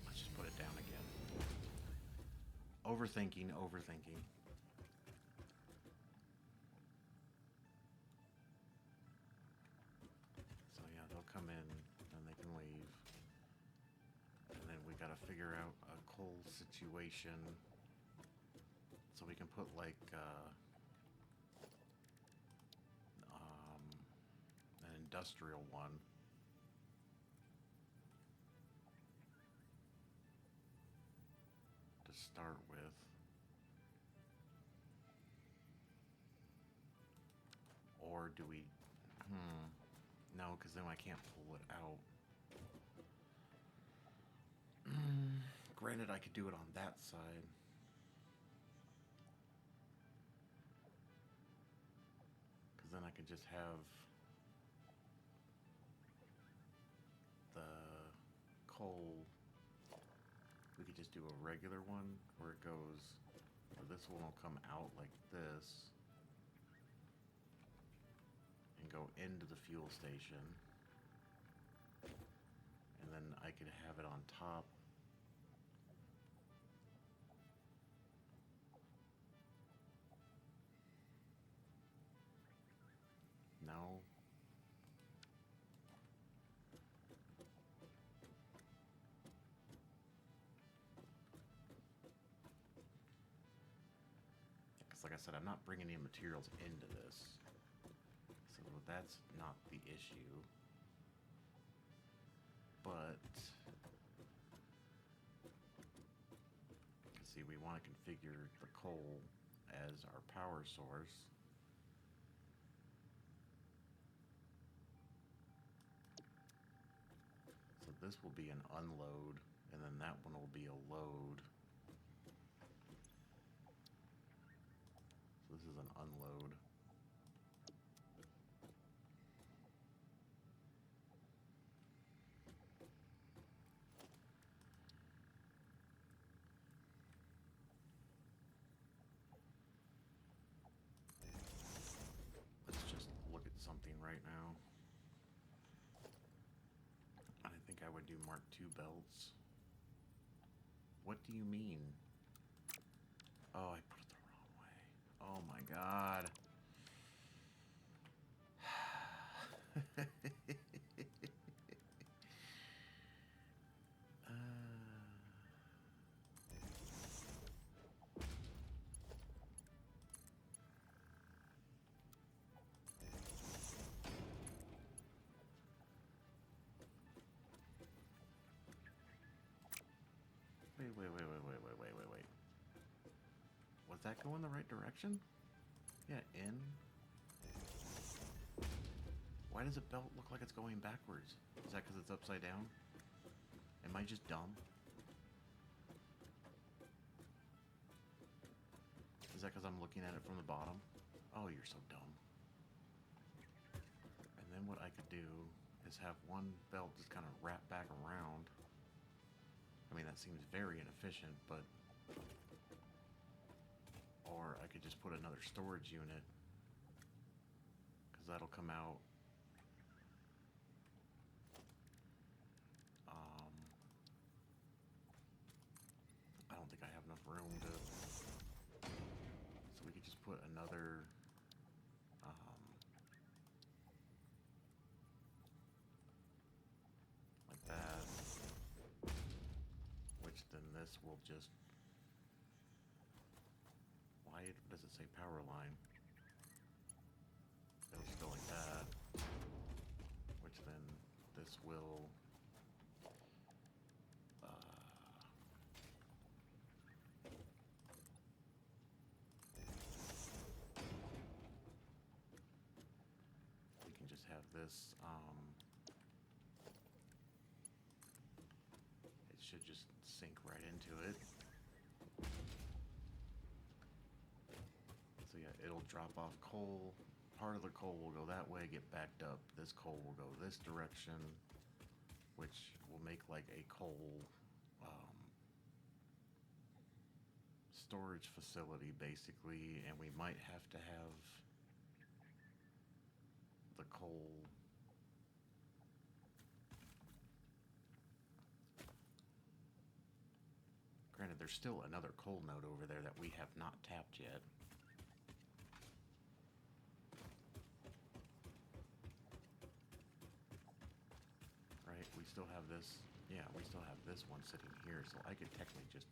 Speaker 1: let's just put it down again. Overthinking, overthinking. So yeah, they'll come in and they can leave. And then we gotta figure out a coal situation. So we can put like an industrial one. To start with. Or do we... No, because then I can't pull it out. Granted, I could do it on that side. Because then I could just have the coal. We could just do a regular one where it goes... This one will come out like this. And go into the fuel station. And then I could have it on top. No. Because like I said, I'm not bringing any materials into this. So that's not the issue. But... see, we want to configure the coal as our power source. So this will be an unload, and then that one will be a load. So this is an unload. Let's just look at something right now. I think I would do Mark II belts. What do you mean? Oh, I put it the wrong way. Oh my god. Wait. Was that going the right direction? Yeah, in. Why does a belt look like it's going backwards? Is that because it's upside down? Am I just dumb? Is that because I'm looking at it from the bottom? Oh, you're so dumb. And then what I could do is have one belt just kind of wrap back around. I mean, that seems very inefficient, but... Or I could just put another storage unit. Because that'll come out... I don't think I have enough room to... So we could just put another... this will just... Why does it say power line? It'll just go like that. Which then this will... we can just have this... it should just sink right into it. So yeah, it'll drop off coal. Part of the coal will go that way, get backed up. This coal will go this direction, which will make like a coal storage facility basically, and we might have to have the coal granted, there's still another coal node over there that we have not tapped yet. Right, we still have this, yeah, we still have this one sitting here, so I could technically just...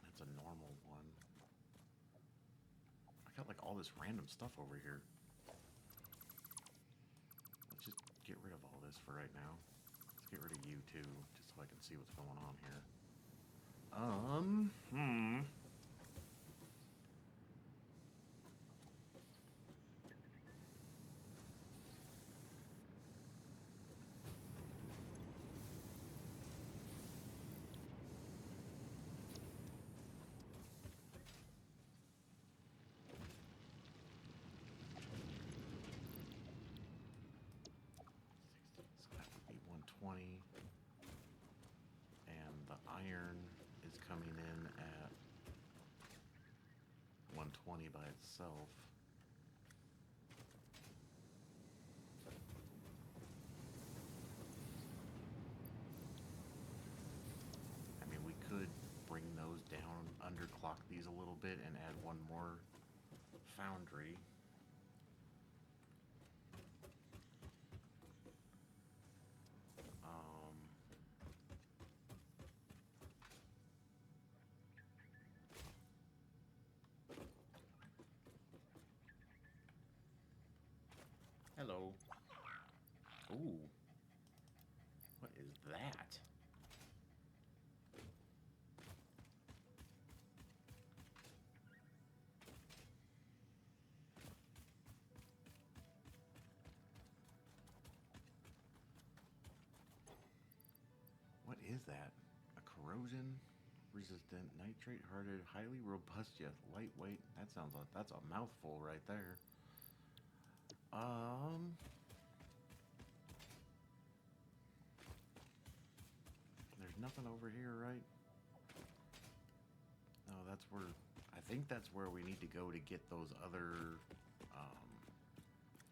Speaker 1: That's a normal one. I got like all this random stuff over here. Let's just get rid of all this for right now. Let's get rid of you too, just so I can see what's going on here. So that would be 120. And the iron is coming in at 120 by itself. I mean, we could bring those down, underclock these a little bit, and add one more foundry. Hello. Ooh. What is that? What is that? A corrosion resistant, nitrate hardened, highly robust yet lightweight. That sounds like that's a mouthful right there. There's nothing over here, right? No, that's where, I think that's where we need to go to get those other,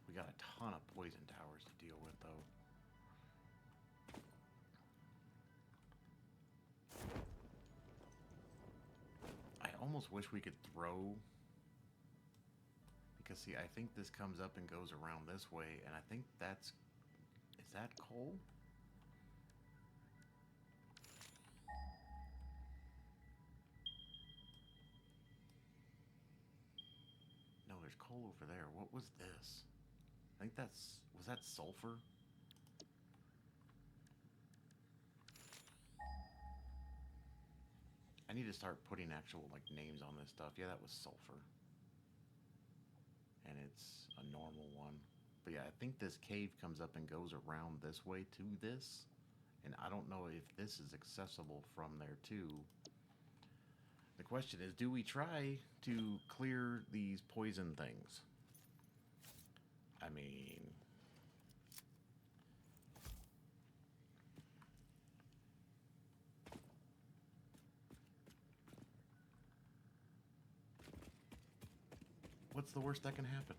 Speaker 1: we got a ton of poison towers to deal with, though. I almost wish we could throw, because see, I think this comes up and goes around this way, and I think that's, is that coal? No, there's coal over there. What was this? I think that's, was that sulfur? I need to start putting actual like names on this stuff. Yeah, that was sulfur. And it's a normal one. But yeah, I think this cave comes up and goes around this way to this. And I don't know if this is accessible from there too. The question is, do we try to clear these poison things? I mean... what's the worst that can happen?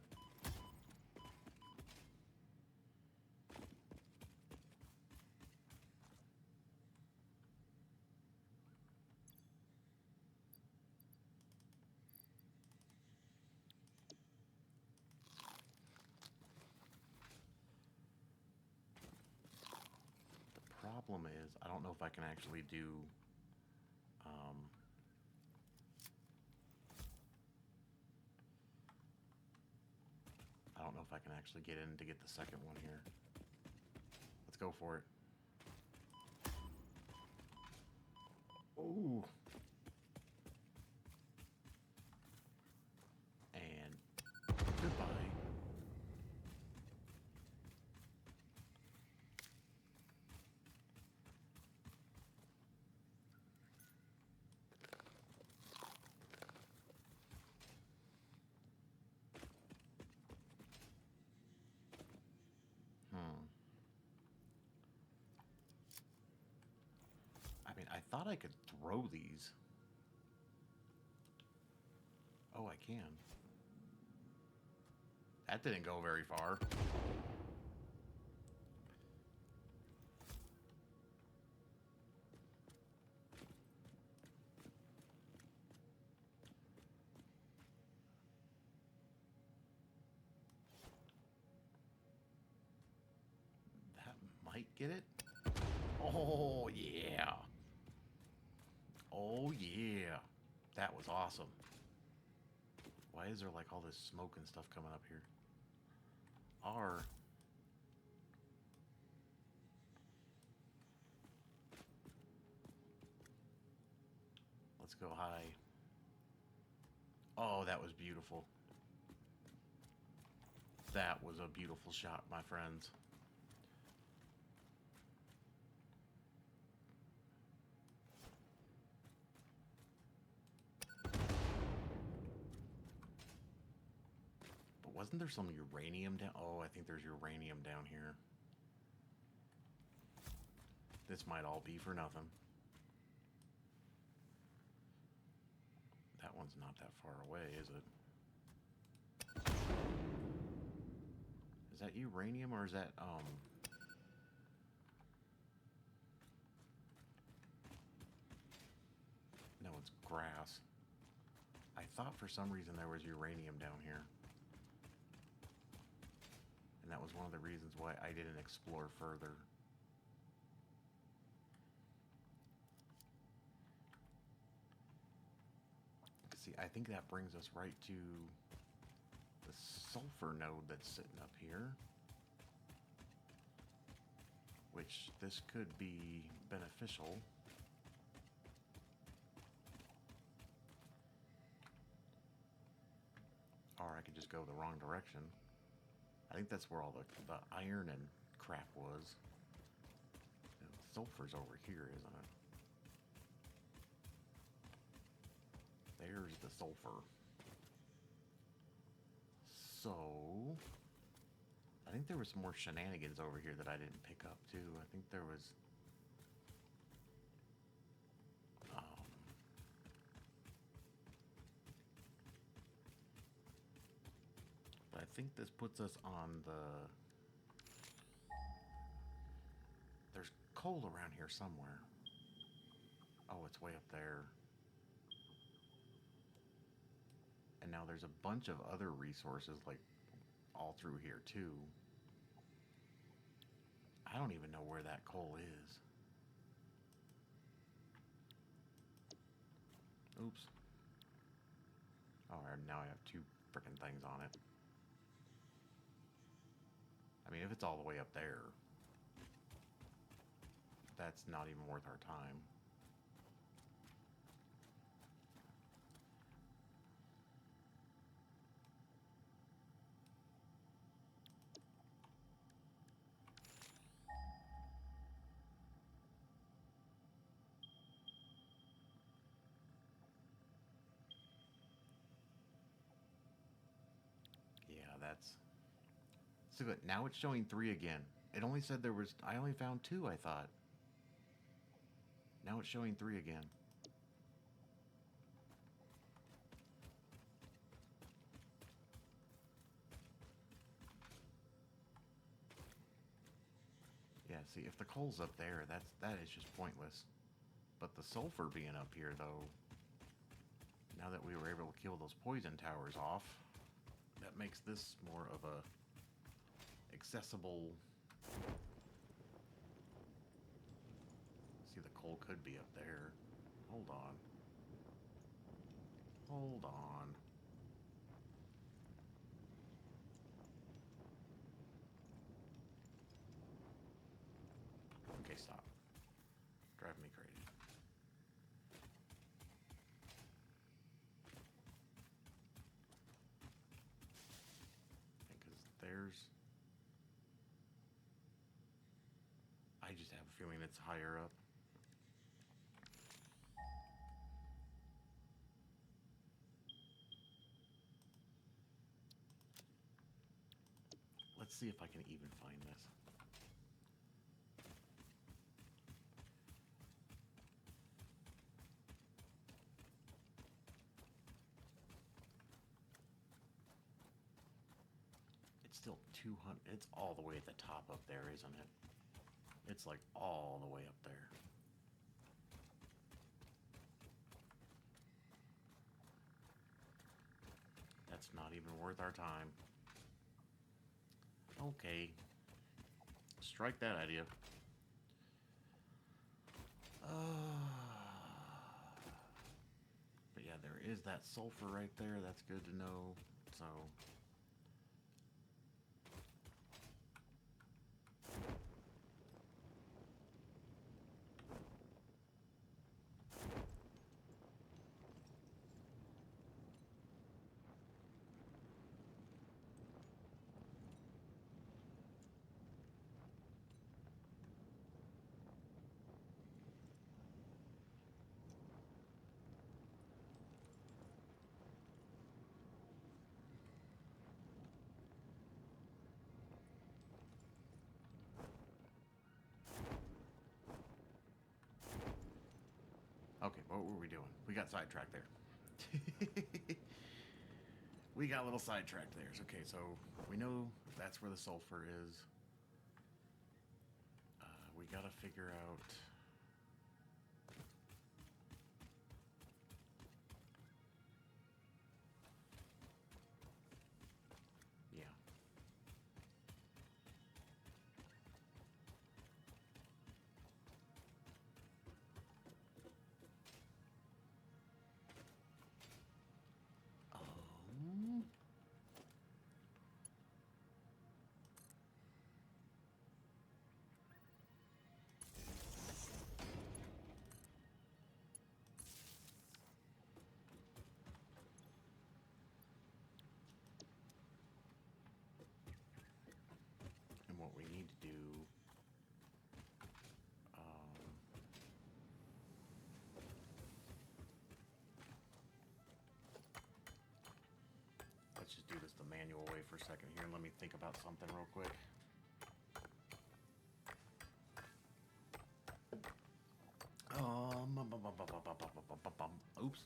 Speaker 1: The problem is. I don't know if I can actually do... I don't know if I can actually get in to get the second one here. Let's go for it. Ooh. And goodbye. I mean, I thought I could throw these. Oh, I can. That didn't go very far. That might get it. Oh, yeah. Oh, yeah. That was awesome. Why is there like all this smoke and stuff coming up here? R. Let's go high. Oh, that was beautiful. That was a beautiful shot, my friends. But wasn't there some uranium down? Oh, I think there's uranium down here. This might all be for nothing. That one's not that far away, is it? Is that uranium or is that, No, it's grass. I thought for some reason there was uranium down here. And that was one of the reasons why I didn't explore further. See, I think that brings us right to the sulfur node that's sitting up here. Which this could be beneficial. Or I could just go the wrong direction. I think that's where all the iron and crap was. And sulfur's over here, isn't it? There's the sulfur. So, I think there was some more shenanigans over here that I didn't pick up too. I think there was... I think this puts us on the... There's coal around here somewhere. Oh, it's way up there. And now there's a bunch of other resources, like, all through here, too. I don't even know where that coal is. Oops. Oh, now I have two frickin' things on it. I mean, if it's all the way up there, that's not even worth our time. Yeah, that's... So good. Now it's showing 3 again. It only said there was... I only found 2, I thought. Now it's showing 3 again. Yeah, see, if the coal's up there, that is just pointless. But the sulfur being up here, though, now that we were able to kill those poison towers off, that makes this more of a accessible coal could be up there. Hold on. Hold on. Okay, stop. Driving me crazy. Because there's... I just have a feeling it's higher up. Let's see if I can even find this. It's still 200. It's all the way at the top up there, isn't it? It's like all the way up there. That's not even worth our time. Okay. Strike that idea. But yeah, there is that sulfur right there. That's good to know. So... Okay, what were we doing? We got sidetracked there. We got a little sidetracked there. Okay, so we know that's where the sulfur is. We gotta figure out... Yeah. And what we need to do... let's just do this the manual way for a second here and let me think about something real quick. Oops.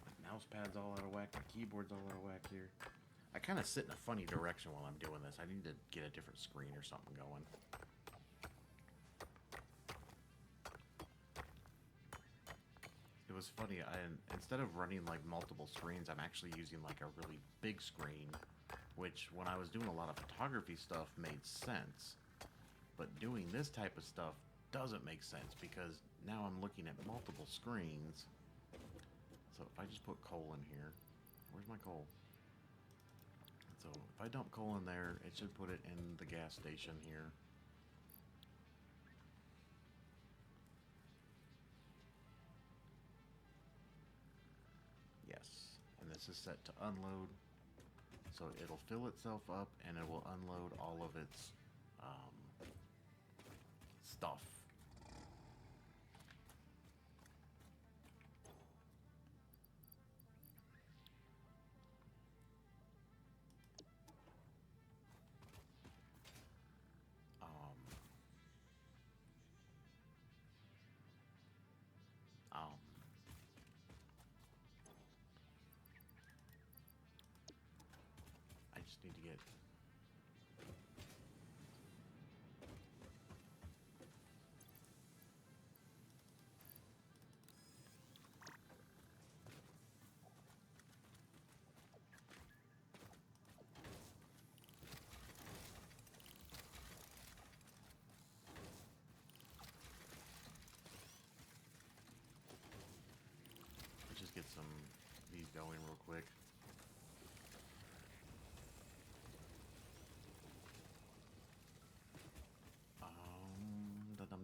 Speaker 1: My mouse pad's all out of whack, my keyboard's all out of whack here. I kind of sit in a funny direction while I'm doing this. I need to get a different screen or something going. It was funny, instead of running like multiple screens, I'm actually using like a really big screen, which when I was doing a lot of photography stuff made sense. But doing this type of stuff doesn't make sense because now I'm looking at multiple screens. So if I just put coal in here, where's my coal? So if I dump coal in there, it should put it in the gas station here. Yes, and this is set to unload. So it'll fill itself up and it will unload all of its stuff. I just need to get...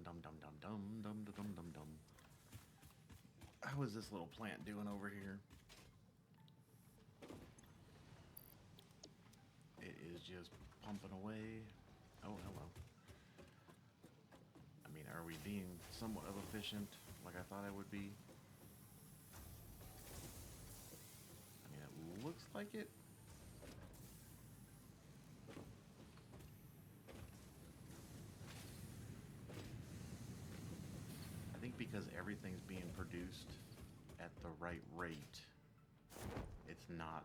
Speaker 1: dum dum dum dum dum dum dum dum. How is this little plant doing over here? It is just pumping away. Oh, hello. I mean, are we being somewhat of efficient like I thought I would be? I mean, it looks like it. I think because everything's being produced at the right rate, it's not,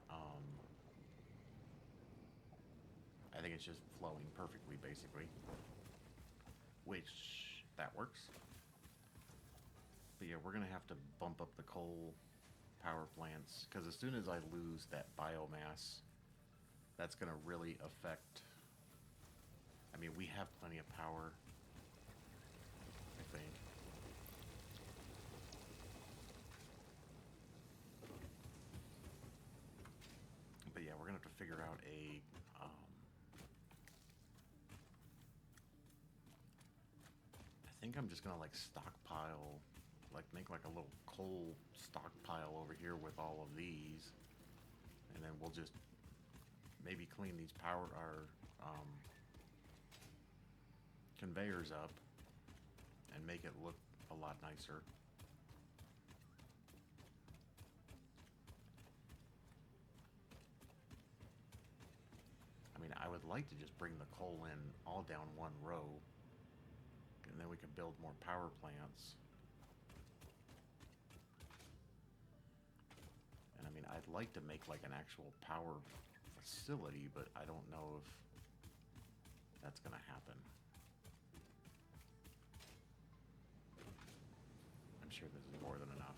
Speaker 1: I think it's just flowing perfectly, basically. Which, that works. But yeah, we're gonna have to bump up the coal power plants, because as soon as I lose that biomass, that's gonna really affect, I mean, we have plenty of power, I think. But yeah, we're gonna have to figure out a, I think I'm just gonna like stockpile, like make like a little coal stockpile over here with all of these, and then we'll just maybe clean these conveyors up and make it look a lot nicer. I mean, I would like to just bring the coal in all down one row, and then we can build more power plants. And I mean, I'd like to make like an actual power facility, but I don't know if that's gonna happen. I'm sure this is more than enough.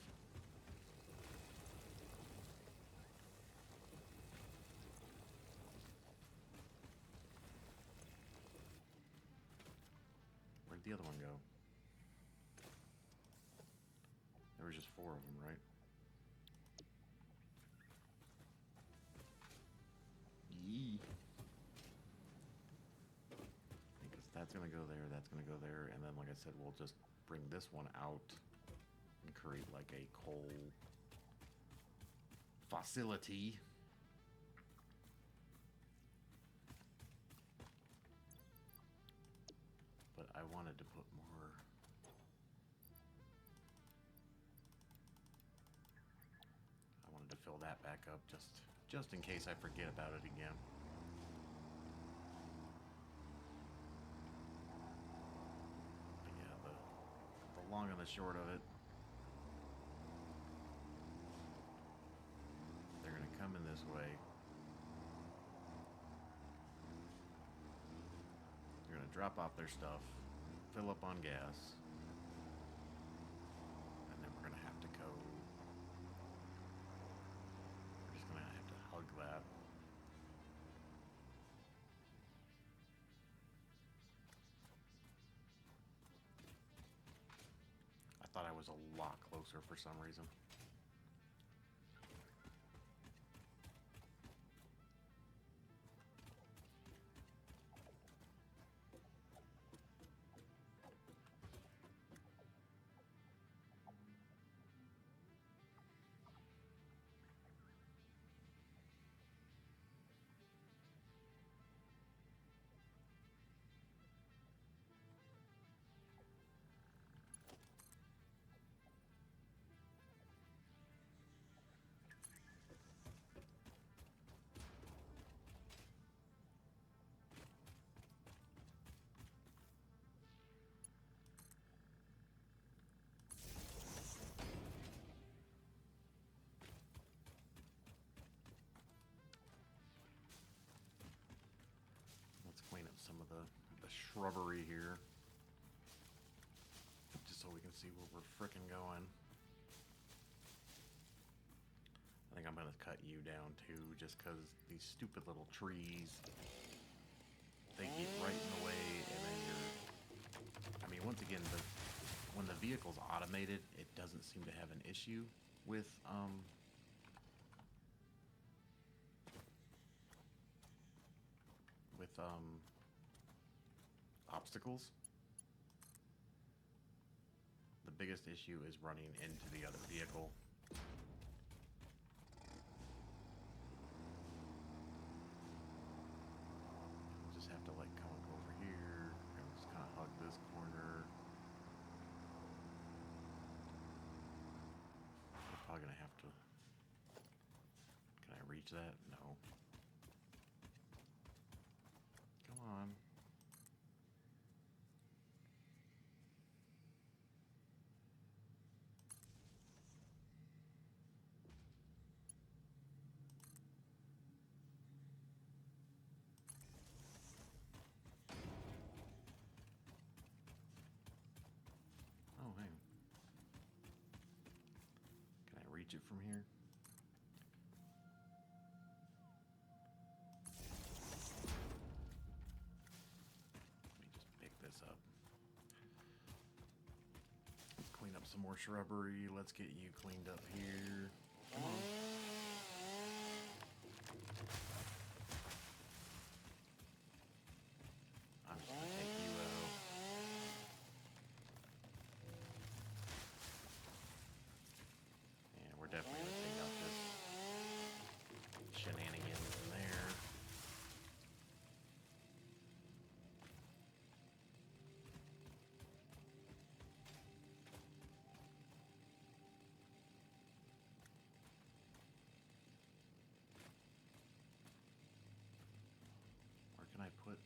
Speaker 1: Where'd the other one go? There was just 4 of them, right? Yee. Because that's gonna go there, that's gonna go there, and then like I said, we'll just bring this one out and create like a coal facility. But I wanted to put more. I wanted to fill that back up just in case I forget about it again. But yeah, the long and the short of it, they're gonna come in this way. They're gonna drop off their stuff, fill up on gas, and then we're gonna have to go. We're just gonna have to hug that. I thought I was a lot closer for some reason. Let's clean up some of the shrubbery here, just so we can see where we're frickin' going. I think I'm gonna cut you down too, just because these stupid little trees, they get right in the way, and then I mean, once again, when the vehicle's automated, it doesn't seem to have an issue with, obstacles. biggest issue is running into the other vehicle. Just have to like come over here and just kind of hug this corner. I'm probably gonna have to. Can I reach that? No. Come on. Oh, hey. Can I reach it from here? Let me just pick this up. Clean up some more shrubbery. Let's get you cleaned up here. Come on. I'm just gonna take you out. And we're definitely gonna take out this shenanigans in there. Where can I put?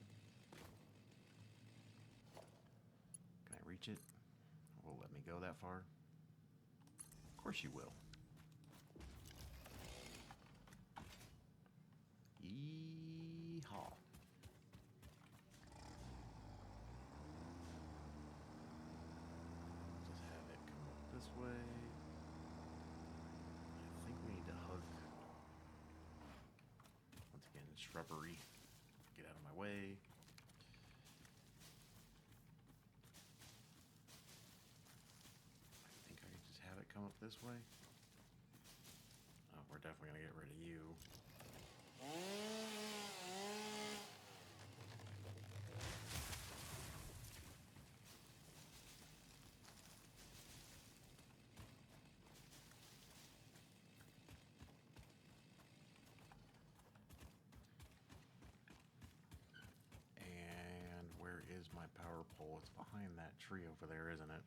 Speaker 1: Can I reach it? Will it let me go that far? Of course you will. Yeehaw. Just have it come up this way. I think we need to hug. Once again, shrubbery. Get out of my way. I think I can just have it come up this way. Oh, we're definitely gonna get rid of you. And where is my power pole? It's behind that tree over there, isn't it?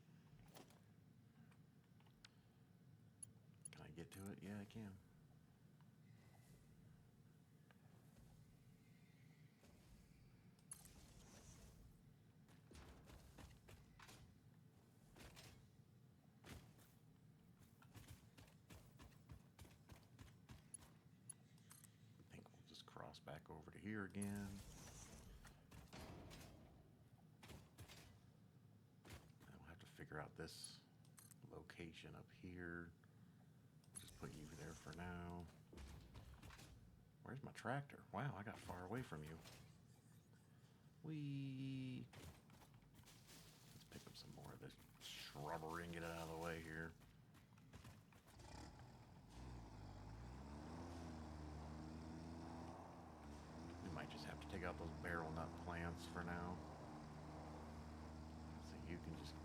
Speaker 1: Can I get to it? Yeah, I can. I think we'll just cross back over to here again. And we'll have to figure out this location up here. Just put you there for now. Where's my tractor? Wow, I got far away from you. Let's pick up some more of this shrubbery and get it out of the way here. We might just have to take out those barrel nut plants for now. So you can just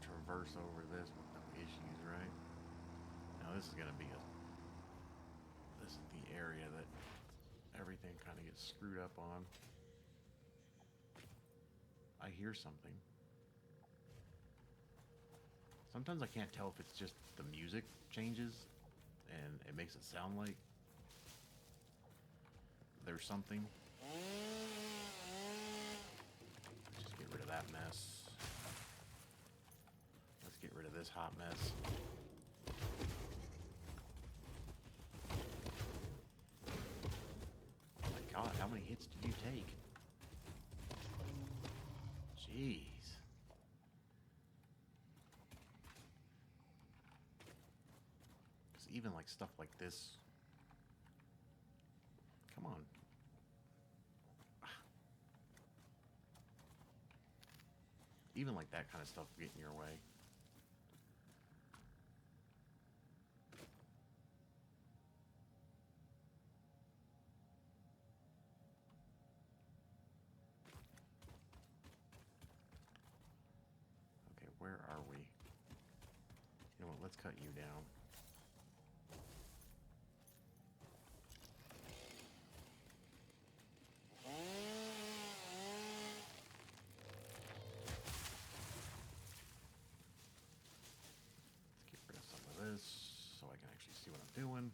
Speaker 1: traverse over this with no issues, right? Now this is gonna be this is the area that everything kind of gets screwed up on. I hear something. Sometimes I can't tell if it's just the music changes and it makes it sound like there's something. Let's just get rid of that mess. Let's get rid of this hot mess. Oh my God, how many hits did you take? Jeez. Because even like stuff like this. Come on. Even like that kind of stuff get in your way. Okay, where are we? let's cut you down. Let's get rid of some of this so I can actually see what I'm doing.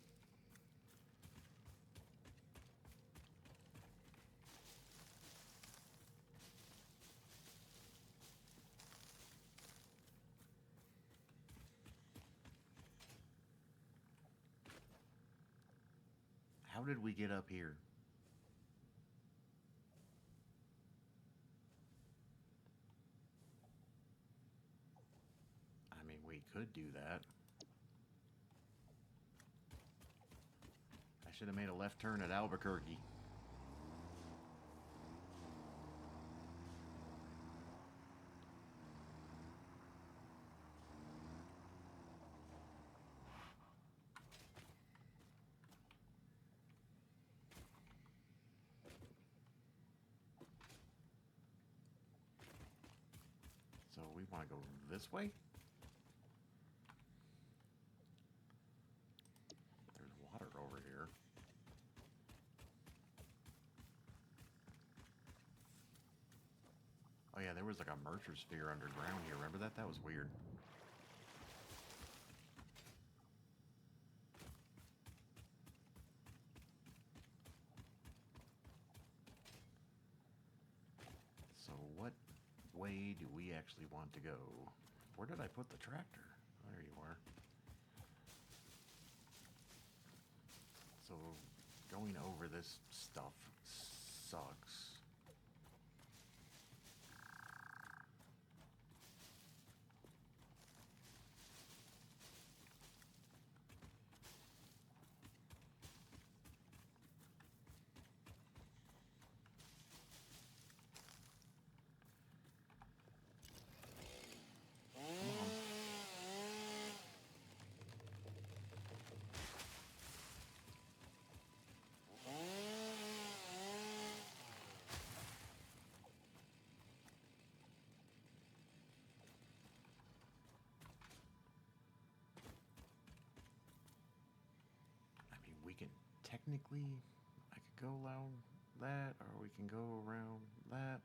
Speaker 1: How did we get up here? I mean, we could do that. I should have made a left turn at Albuquerque. So we want to go this way? There's water over here. Oh yeah, there was like a Mercer sphere underground here. Remember that? That was weird. So what way do we actually want to go? Where did I put the tractor? There you are. So going over this stuff sucks. I mean, we can technically, I could go around that, or we can go around that.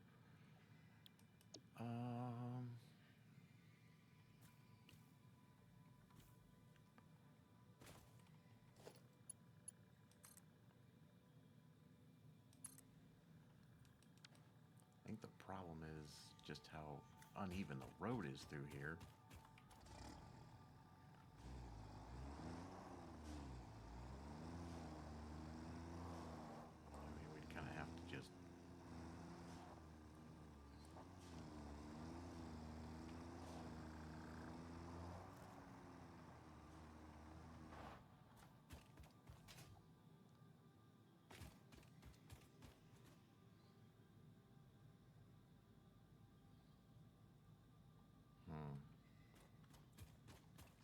Speaker 1: I think the problem is just how uneven the road is through here. I mean, we'd kind of have to just...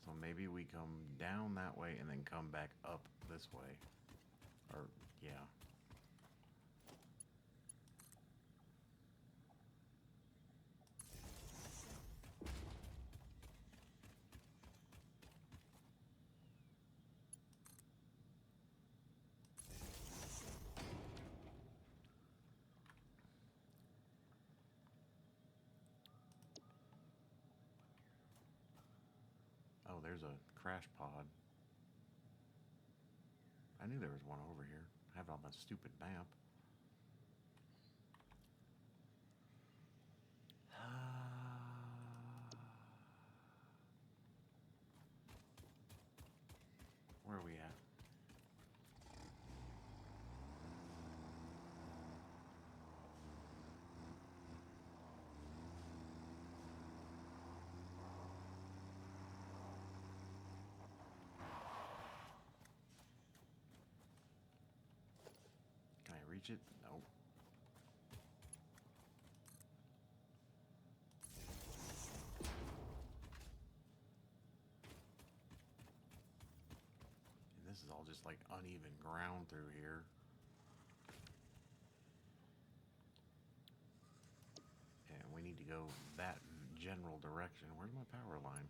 Speaker 1: So maybe we come down that way and then come back up this way. Or, yeah. Oh, there's a crash pod. I knew there was one over here. I have it on my stupid map. Where are we at? Can I reach it? No. And this is all just like uneven ground through here. And we need to go that general direction. Where's my power line?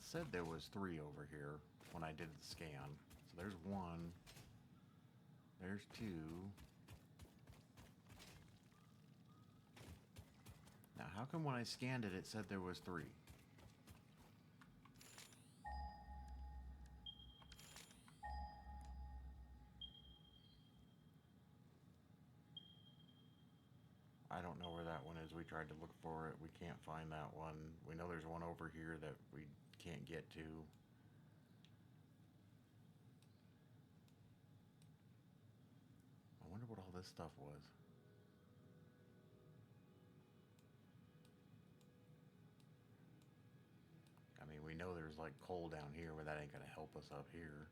Speaker 1: said there was 3 over here when I did the scan. So there's 1. There's 2. Now, how come when I scanned it, it said there was 3? I don't know where that one is. We tried to look for it. We can't find that one. We know there's one over here that we can't get to. I wonder what all this stuff was. I mean, we know there's like coal down here, but that ain't gonna help us up here.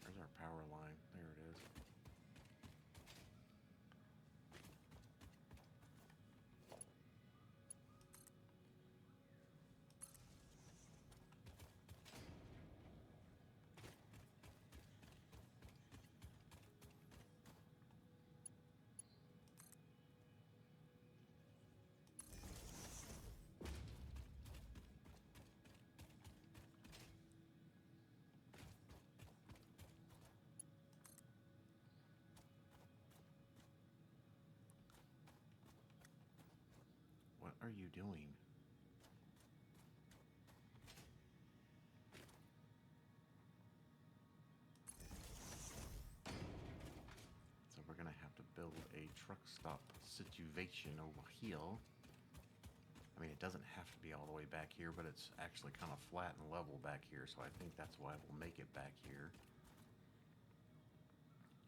Speaker 1: There's our power line. There it is. What are you doing? So we're gonna have to build a truck stop situation over here. I mean, it doesn't have to be all the way back here, but it's actually kind of flat and level back here, so I think that's why we'll make it back here.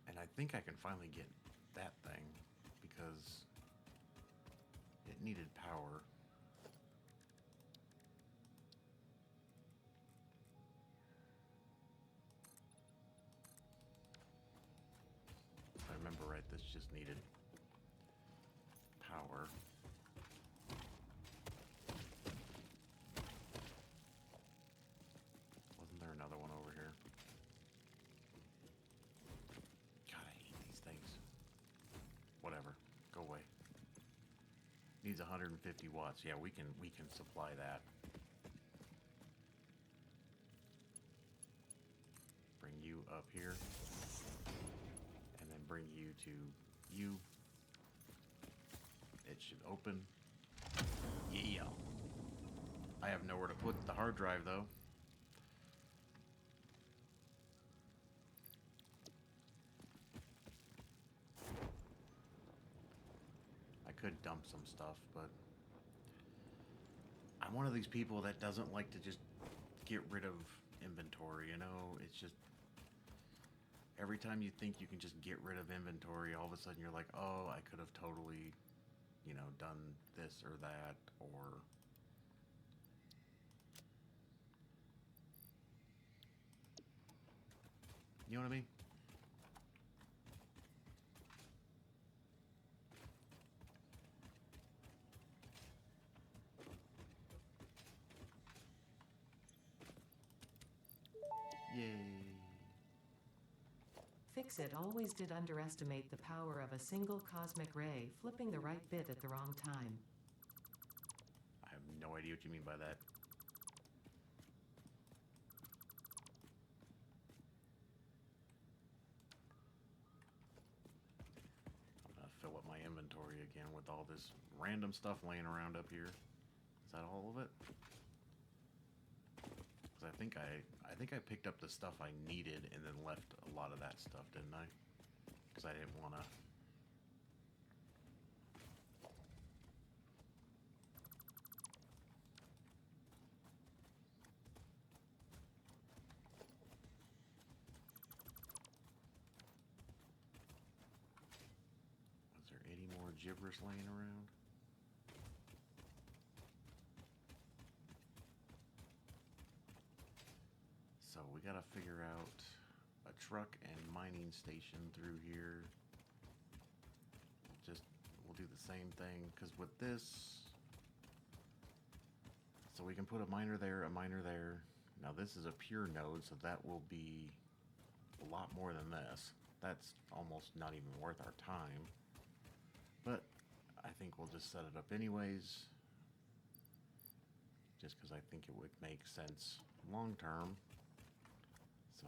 Speaker 1: And I think I can finally get that thing, because it needed power. If I remember right, this just needed power. Wasn't there another one over here? God, I hate these things. Whatever. Go away. Needs 150 watts. Yeah, we can supply that. Bring you up here. And then bring you to you. It should open. Yeah. I have nowhere to put the hard drive though. I could dump some stuff, but I'm one of these people that doesn't like to just get rid of inventory, you know? It's just every time you think you can just get rid of inventory, all of a sudden you're like, oh, I could have totally, you know, done this or that, or you know what I mean? Yay.
Speaker 2: Fix-It always did underestimate the power of a single cosmic ray flipping the right bit at the wrong time.
Speaker 1: I have no idea what you mean by that. I'm gonna fill up my inventory again with all this random stuff laying around up here. Is that all of it? Because I think I picked up the stuff I needed and then left a lot of that stuff, didn't I? Because I didn't want to. Was there any more gibberish laying around? So we gotta figure out a truck and mining station through here. We'll do the same thing, because with this, so we can put a miner there, a miner there. Now this is a pure node, so that will be a lot more than this. That's almost not even worth our time. But I think we'll just set it up anyways. Just because I think it would make sense long term. So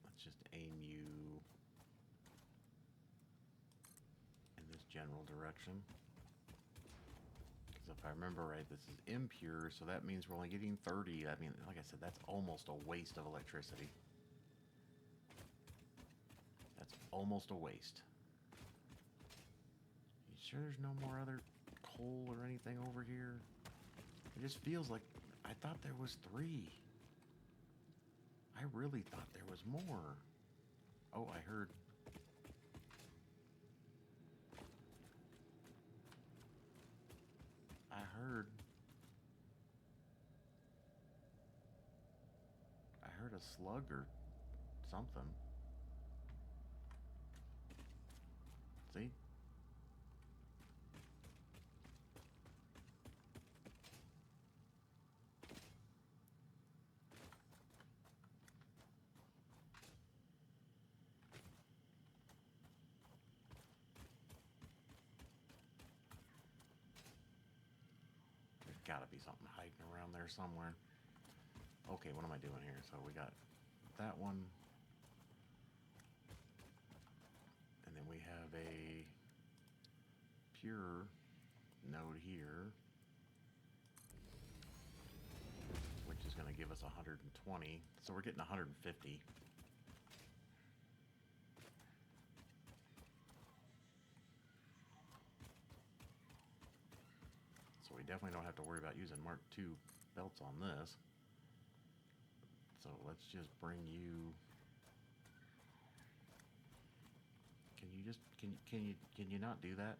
Speaker 1: let's just aim you in this general direction. Because if I remember right, this is impure, so that means we're only getting 30. I mean, like I said, that's almost a waste of electricity. That's almost a waste. You sure there's no more other coal or anything over here? It just feels like I thought there was 3. I really thought there was more. Oh, I heard. I heard a slug or something. See? There's gotta be something hiding around there somewhere. Okay, what am I doing here? So we got that one. And then we have a pure node here, which is going to give us 120. So we're getting 150. So we definitely don't have to worry about using Mark II belts on this. So let's just bring you. Can you not do that?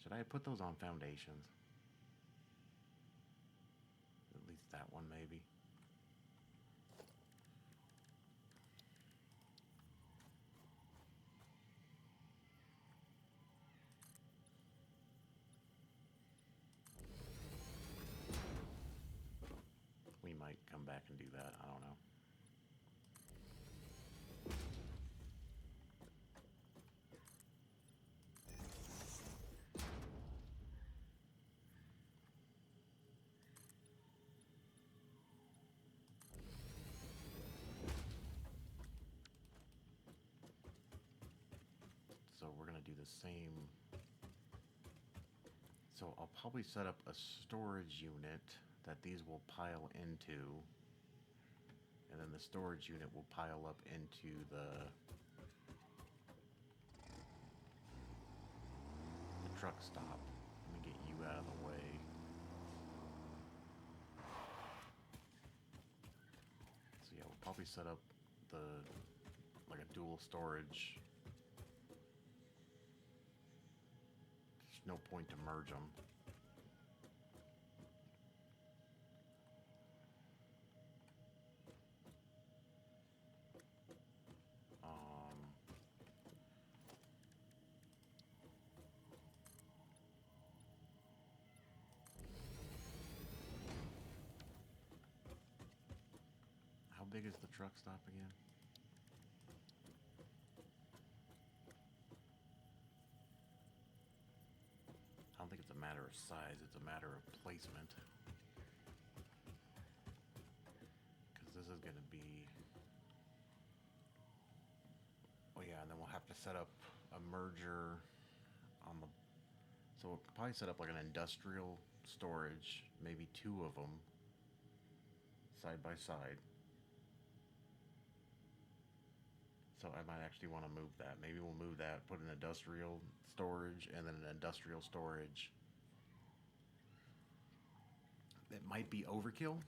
Speaker 1: Should I put those on foundations? At least that one maybe. We might come back and do that. I don't know. So we're going to do the same. So I'll probably set up a storage unit that these will pile into. And then the storage unit will pile up into the truck stop. Let me get you out of the way. So yeah, we'll probably set up like a dual storage. There's no point to merge them. How big is the truck stop again? I don't think it's a matter of size, it's a matter of placement. Because this is going to be... Oh yeah, and then we'll have to set up a merger on the... So we'll probably set up like an industrial storage, maybe 2 of them, side by side. So I might actually want to move that. Maybe we'll move that, put an industrial storage, and then an industrial storage. It might be overkill.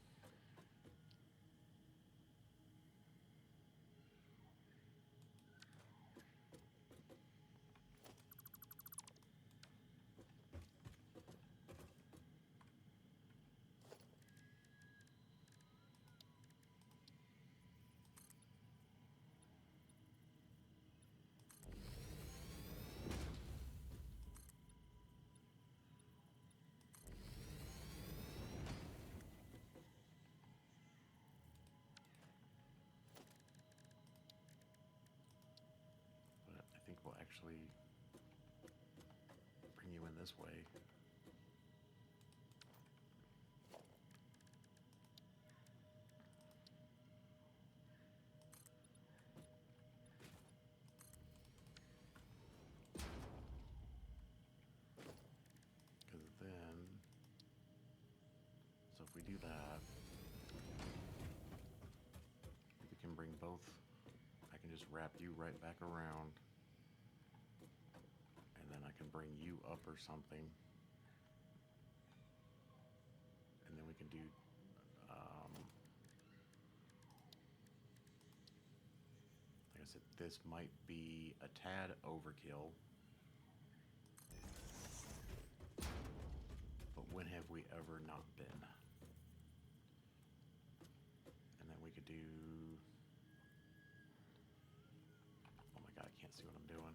Speaker 1: will actually bring you in this way. Because then, so if we do that, we can bring both. I can just wrap you right back around, and then I can bring you up or something, and then we can do like I said, this might be a tad overkill, but when have we ever not been? And then we could do, oh my god, I can't see what I'm doing.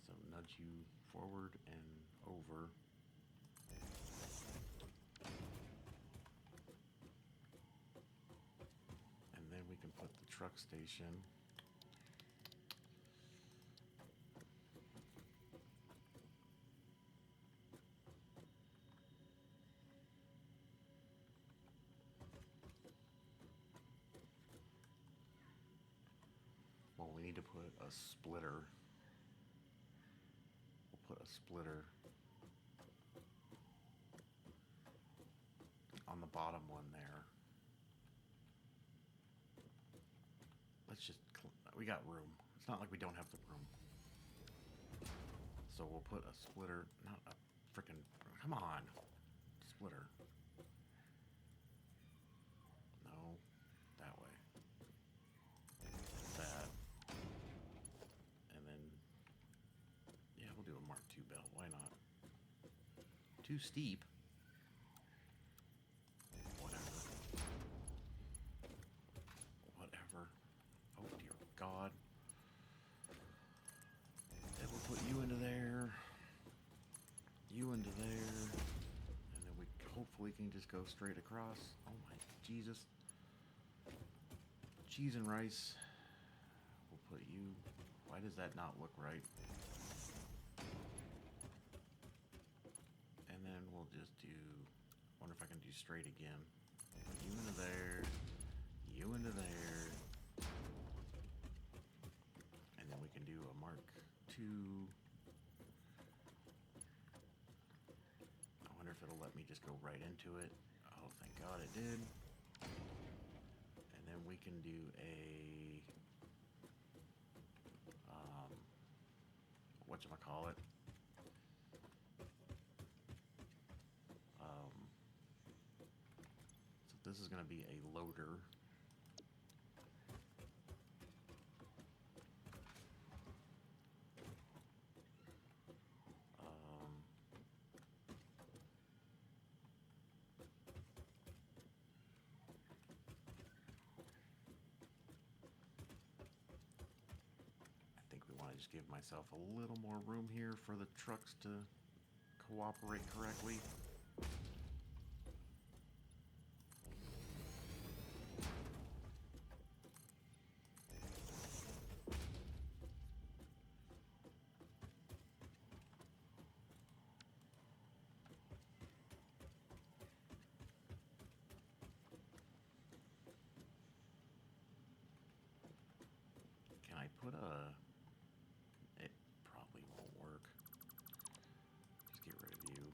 Speaker 1: So nudge you forward and over. And then we can put the truck station well, we need to put a splitter. We'll put a splitter on the bottom one there. Let's just, we got room. It's not like we don't have the room. So we'll put a splitter, not a freaking, come on, splitter. No, that way. That. And then, yeah, we'll do a Mark II belt. Why not? Too steep. Whatever. Whatever. Oh dear God. And we'll put you into there. You into there. And then we hopefully can just go straight across. Oh my Jesus. Cheese and rice. We'll put you. Why does that not look right? And then we'll just do. Wonder if I can do straight again. Put you into there. You into there. And then we can do a Mark II. I wonder if it'll let me just go right into it. Oh, thank God it did. And then we can do a whatchamacallit. So this is going to be a loader. I think we want to just give myself a little more room here for the trucks to cooperate correctly. Can I put a... It probably won't work. Just get rid of you.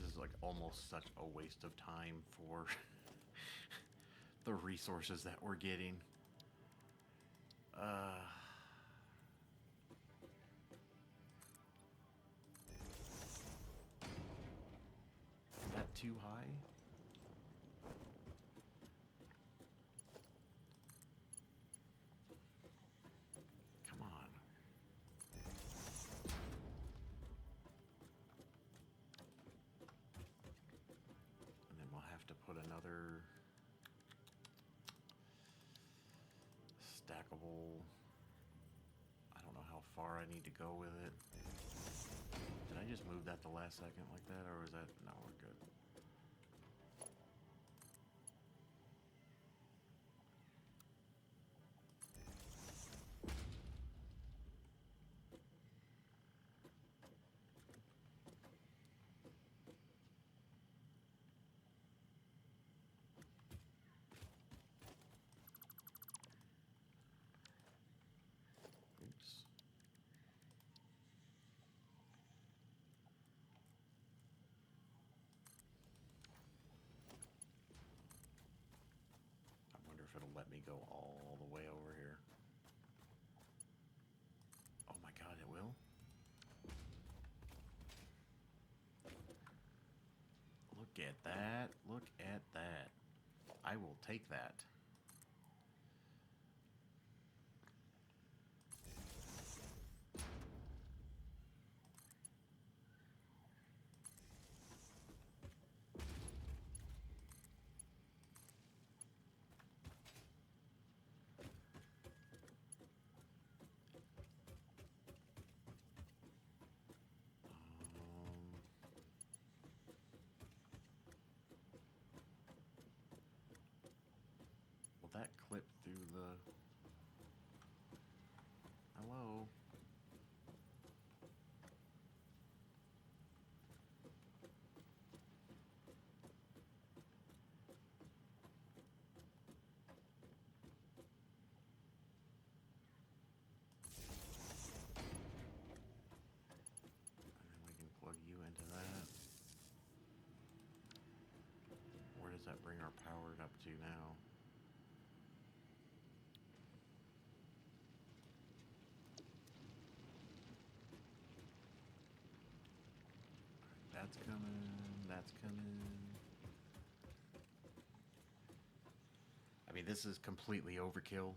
Speaker 1: This is like almost such a waste of time for the resources that we're getting. Is that too high? Come on. And then we'll have to put another stackable far I need to go with it. Did I just move that the last second like that, or was that... No, we're good. Oops. I wonder if it'll let me go all the way over here. Oh my god, it will? Look at that. Look at that. I will take that. Will that clip through the... Hello? And then we can plug you into that. Where does that bring our powered up to now? That's coming. That's coming. I mean, this is completely overkill.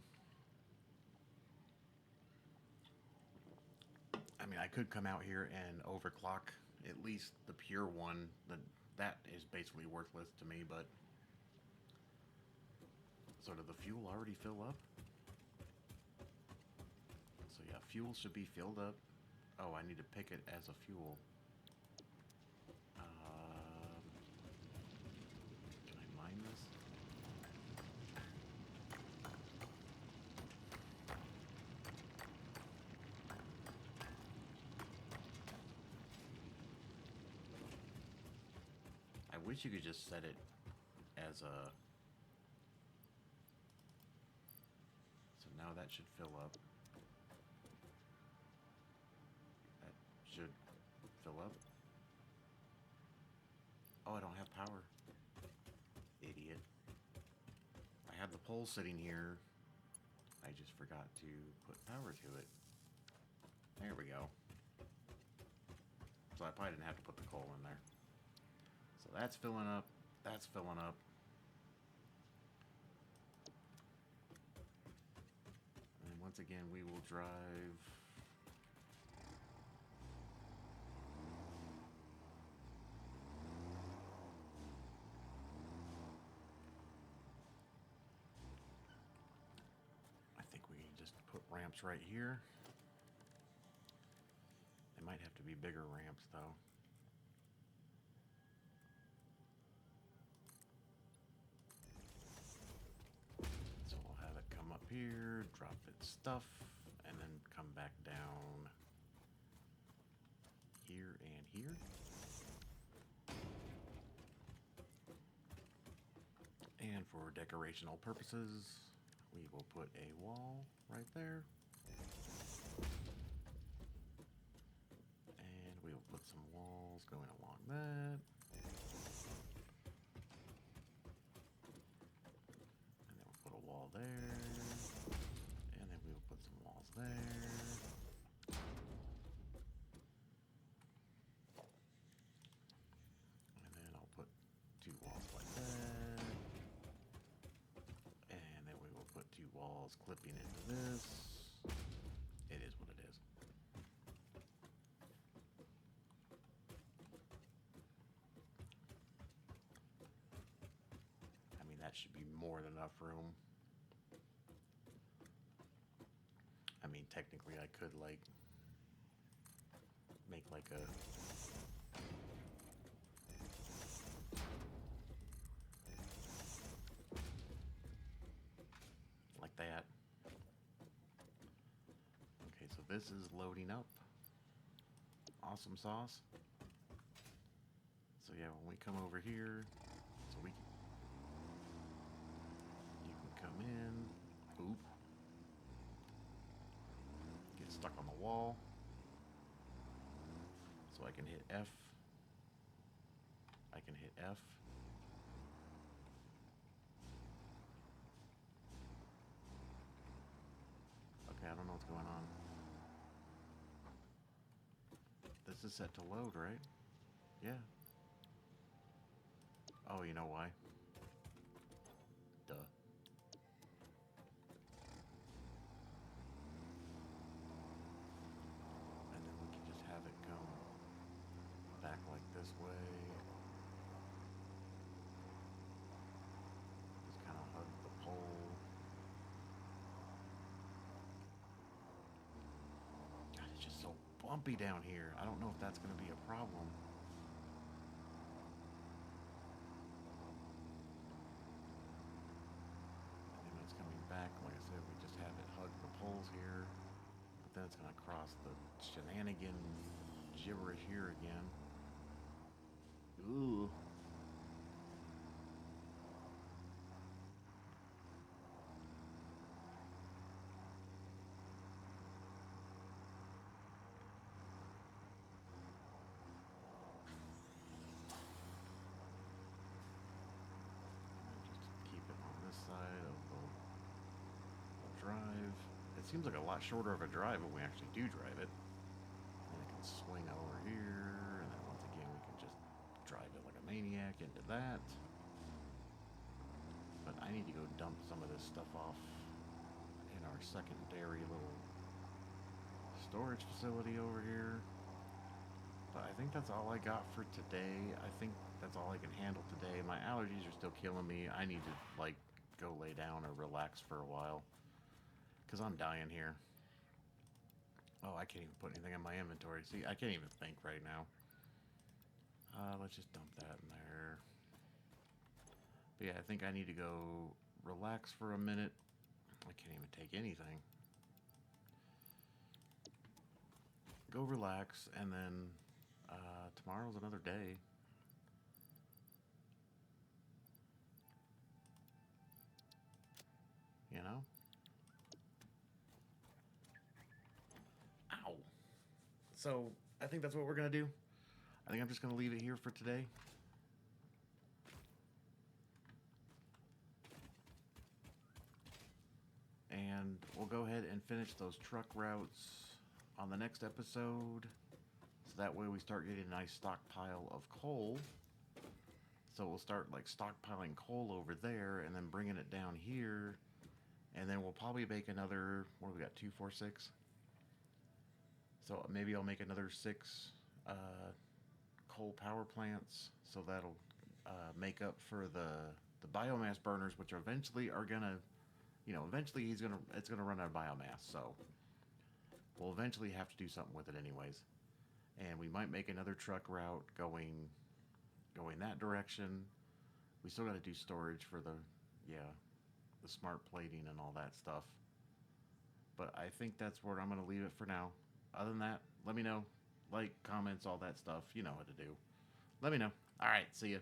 Speaker 1: I mean, I could come out here and overclock at least the pure one. That is basically worthless to me, but... So did the fuel already fill up? So yeah, fuel should be filled up. Oh, I need to pick it as a fuel. Can I mine this? I wish you could just set it as a... So now that should fill up. That should fill up. Oh, I don't have power. Idiot. I had the pole sitting here. I just forgot to put power to it. There we go. So I probably didn't have to put the coal in there. So that's filling up. That's filling up. And once again, we will drive... I think we can just put ramps right here. They might have to be bigger ramps, though. So we'll have it come up here, drop its stuff, and then come back down here and here. And for decorational purposes, we will put a wall right there. And we will put some walls going along that. And then we'll put a wall there. And then we will put some walls there. And then I'll put two walls like that. And then we will put two walls clipping into this. It is what it is. I mean, that should be more than enough room. I mean, technically I could, like, make like a like that. Okay, so this is loading up. Awesome sauce. So yeah, when we come over here, so you can come in. Oop. Get stuck on the wall. So I can hit F. I can hit F. Okay, I don't know what's going on. This is set to load, right? Yeah. Oh, you know why? Duh. And then we can just have it go back like this way. Just kind of hug the pole. God, it's just so bumpy down here. I don't know if that's going to be a problem. And then it's coming back. Like I said, we just have it hug the poles here. But then it's going to cross the shenanigan gibberish here again. Ooh. Just keep it on this side of the drive. It seems like a lot shorter of a drive when we actually do drive it. And it can swing over here, and then once again we can just drive it like a maniac into that. But I need to go dump some of this stuff off in our secondary little storage facility over here. But I think that's all I got for today. I think that's all I can handle today. My allergies are still killing me. I need to like go lay down or relax for a while because I'm dying here. Oh, I can't even put anything in my inventory. See, I can't even think right now. Let's just dump that in there. But yeah, I think I need to go relax for a minute. I can't even take anything. Go relax, and then tomorrow's another day. You know? Ow. So, I think that's what we're going to do. I think I'm just going to leave it here for today. And we'll go ahead and finish those truck routes on the next episode. So that way we start getting a nice stockpile of coal. So we'll start like stockpiling coal over there and then bringing it down here. And then we'll probably make another, what do we got, 2, 4, 6? So maybe I'll make another 6 coal power plants. So that'll make up for the biomass burners, which eventually are gonna, eventually it's gonna run out of biomass. So we'll eventually have to do something with it anyways. And we might make another truck route going that direction. We still got to do storage for the smart plating and all that stuff. But I think that's where I'm going to leave it for now. Other than that, let me know. Like, comments, all that stuff. You know what to do. Let me know. All right, see ya.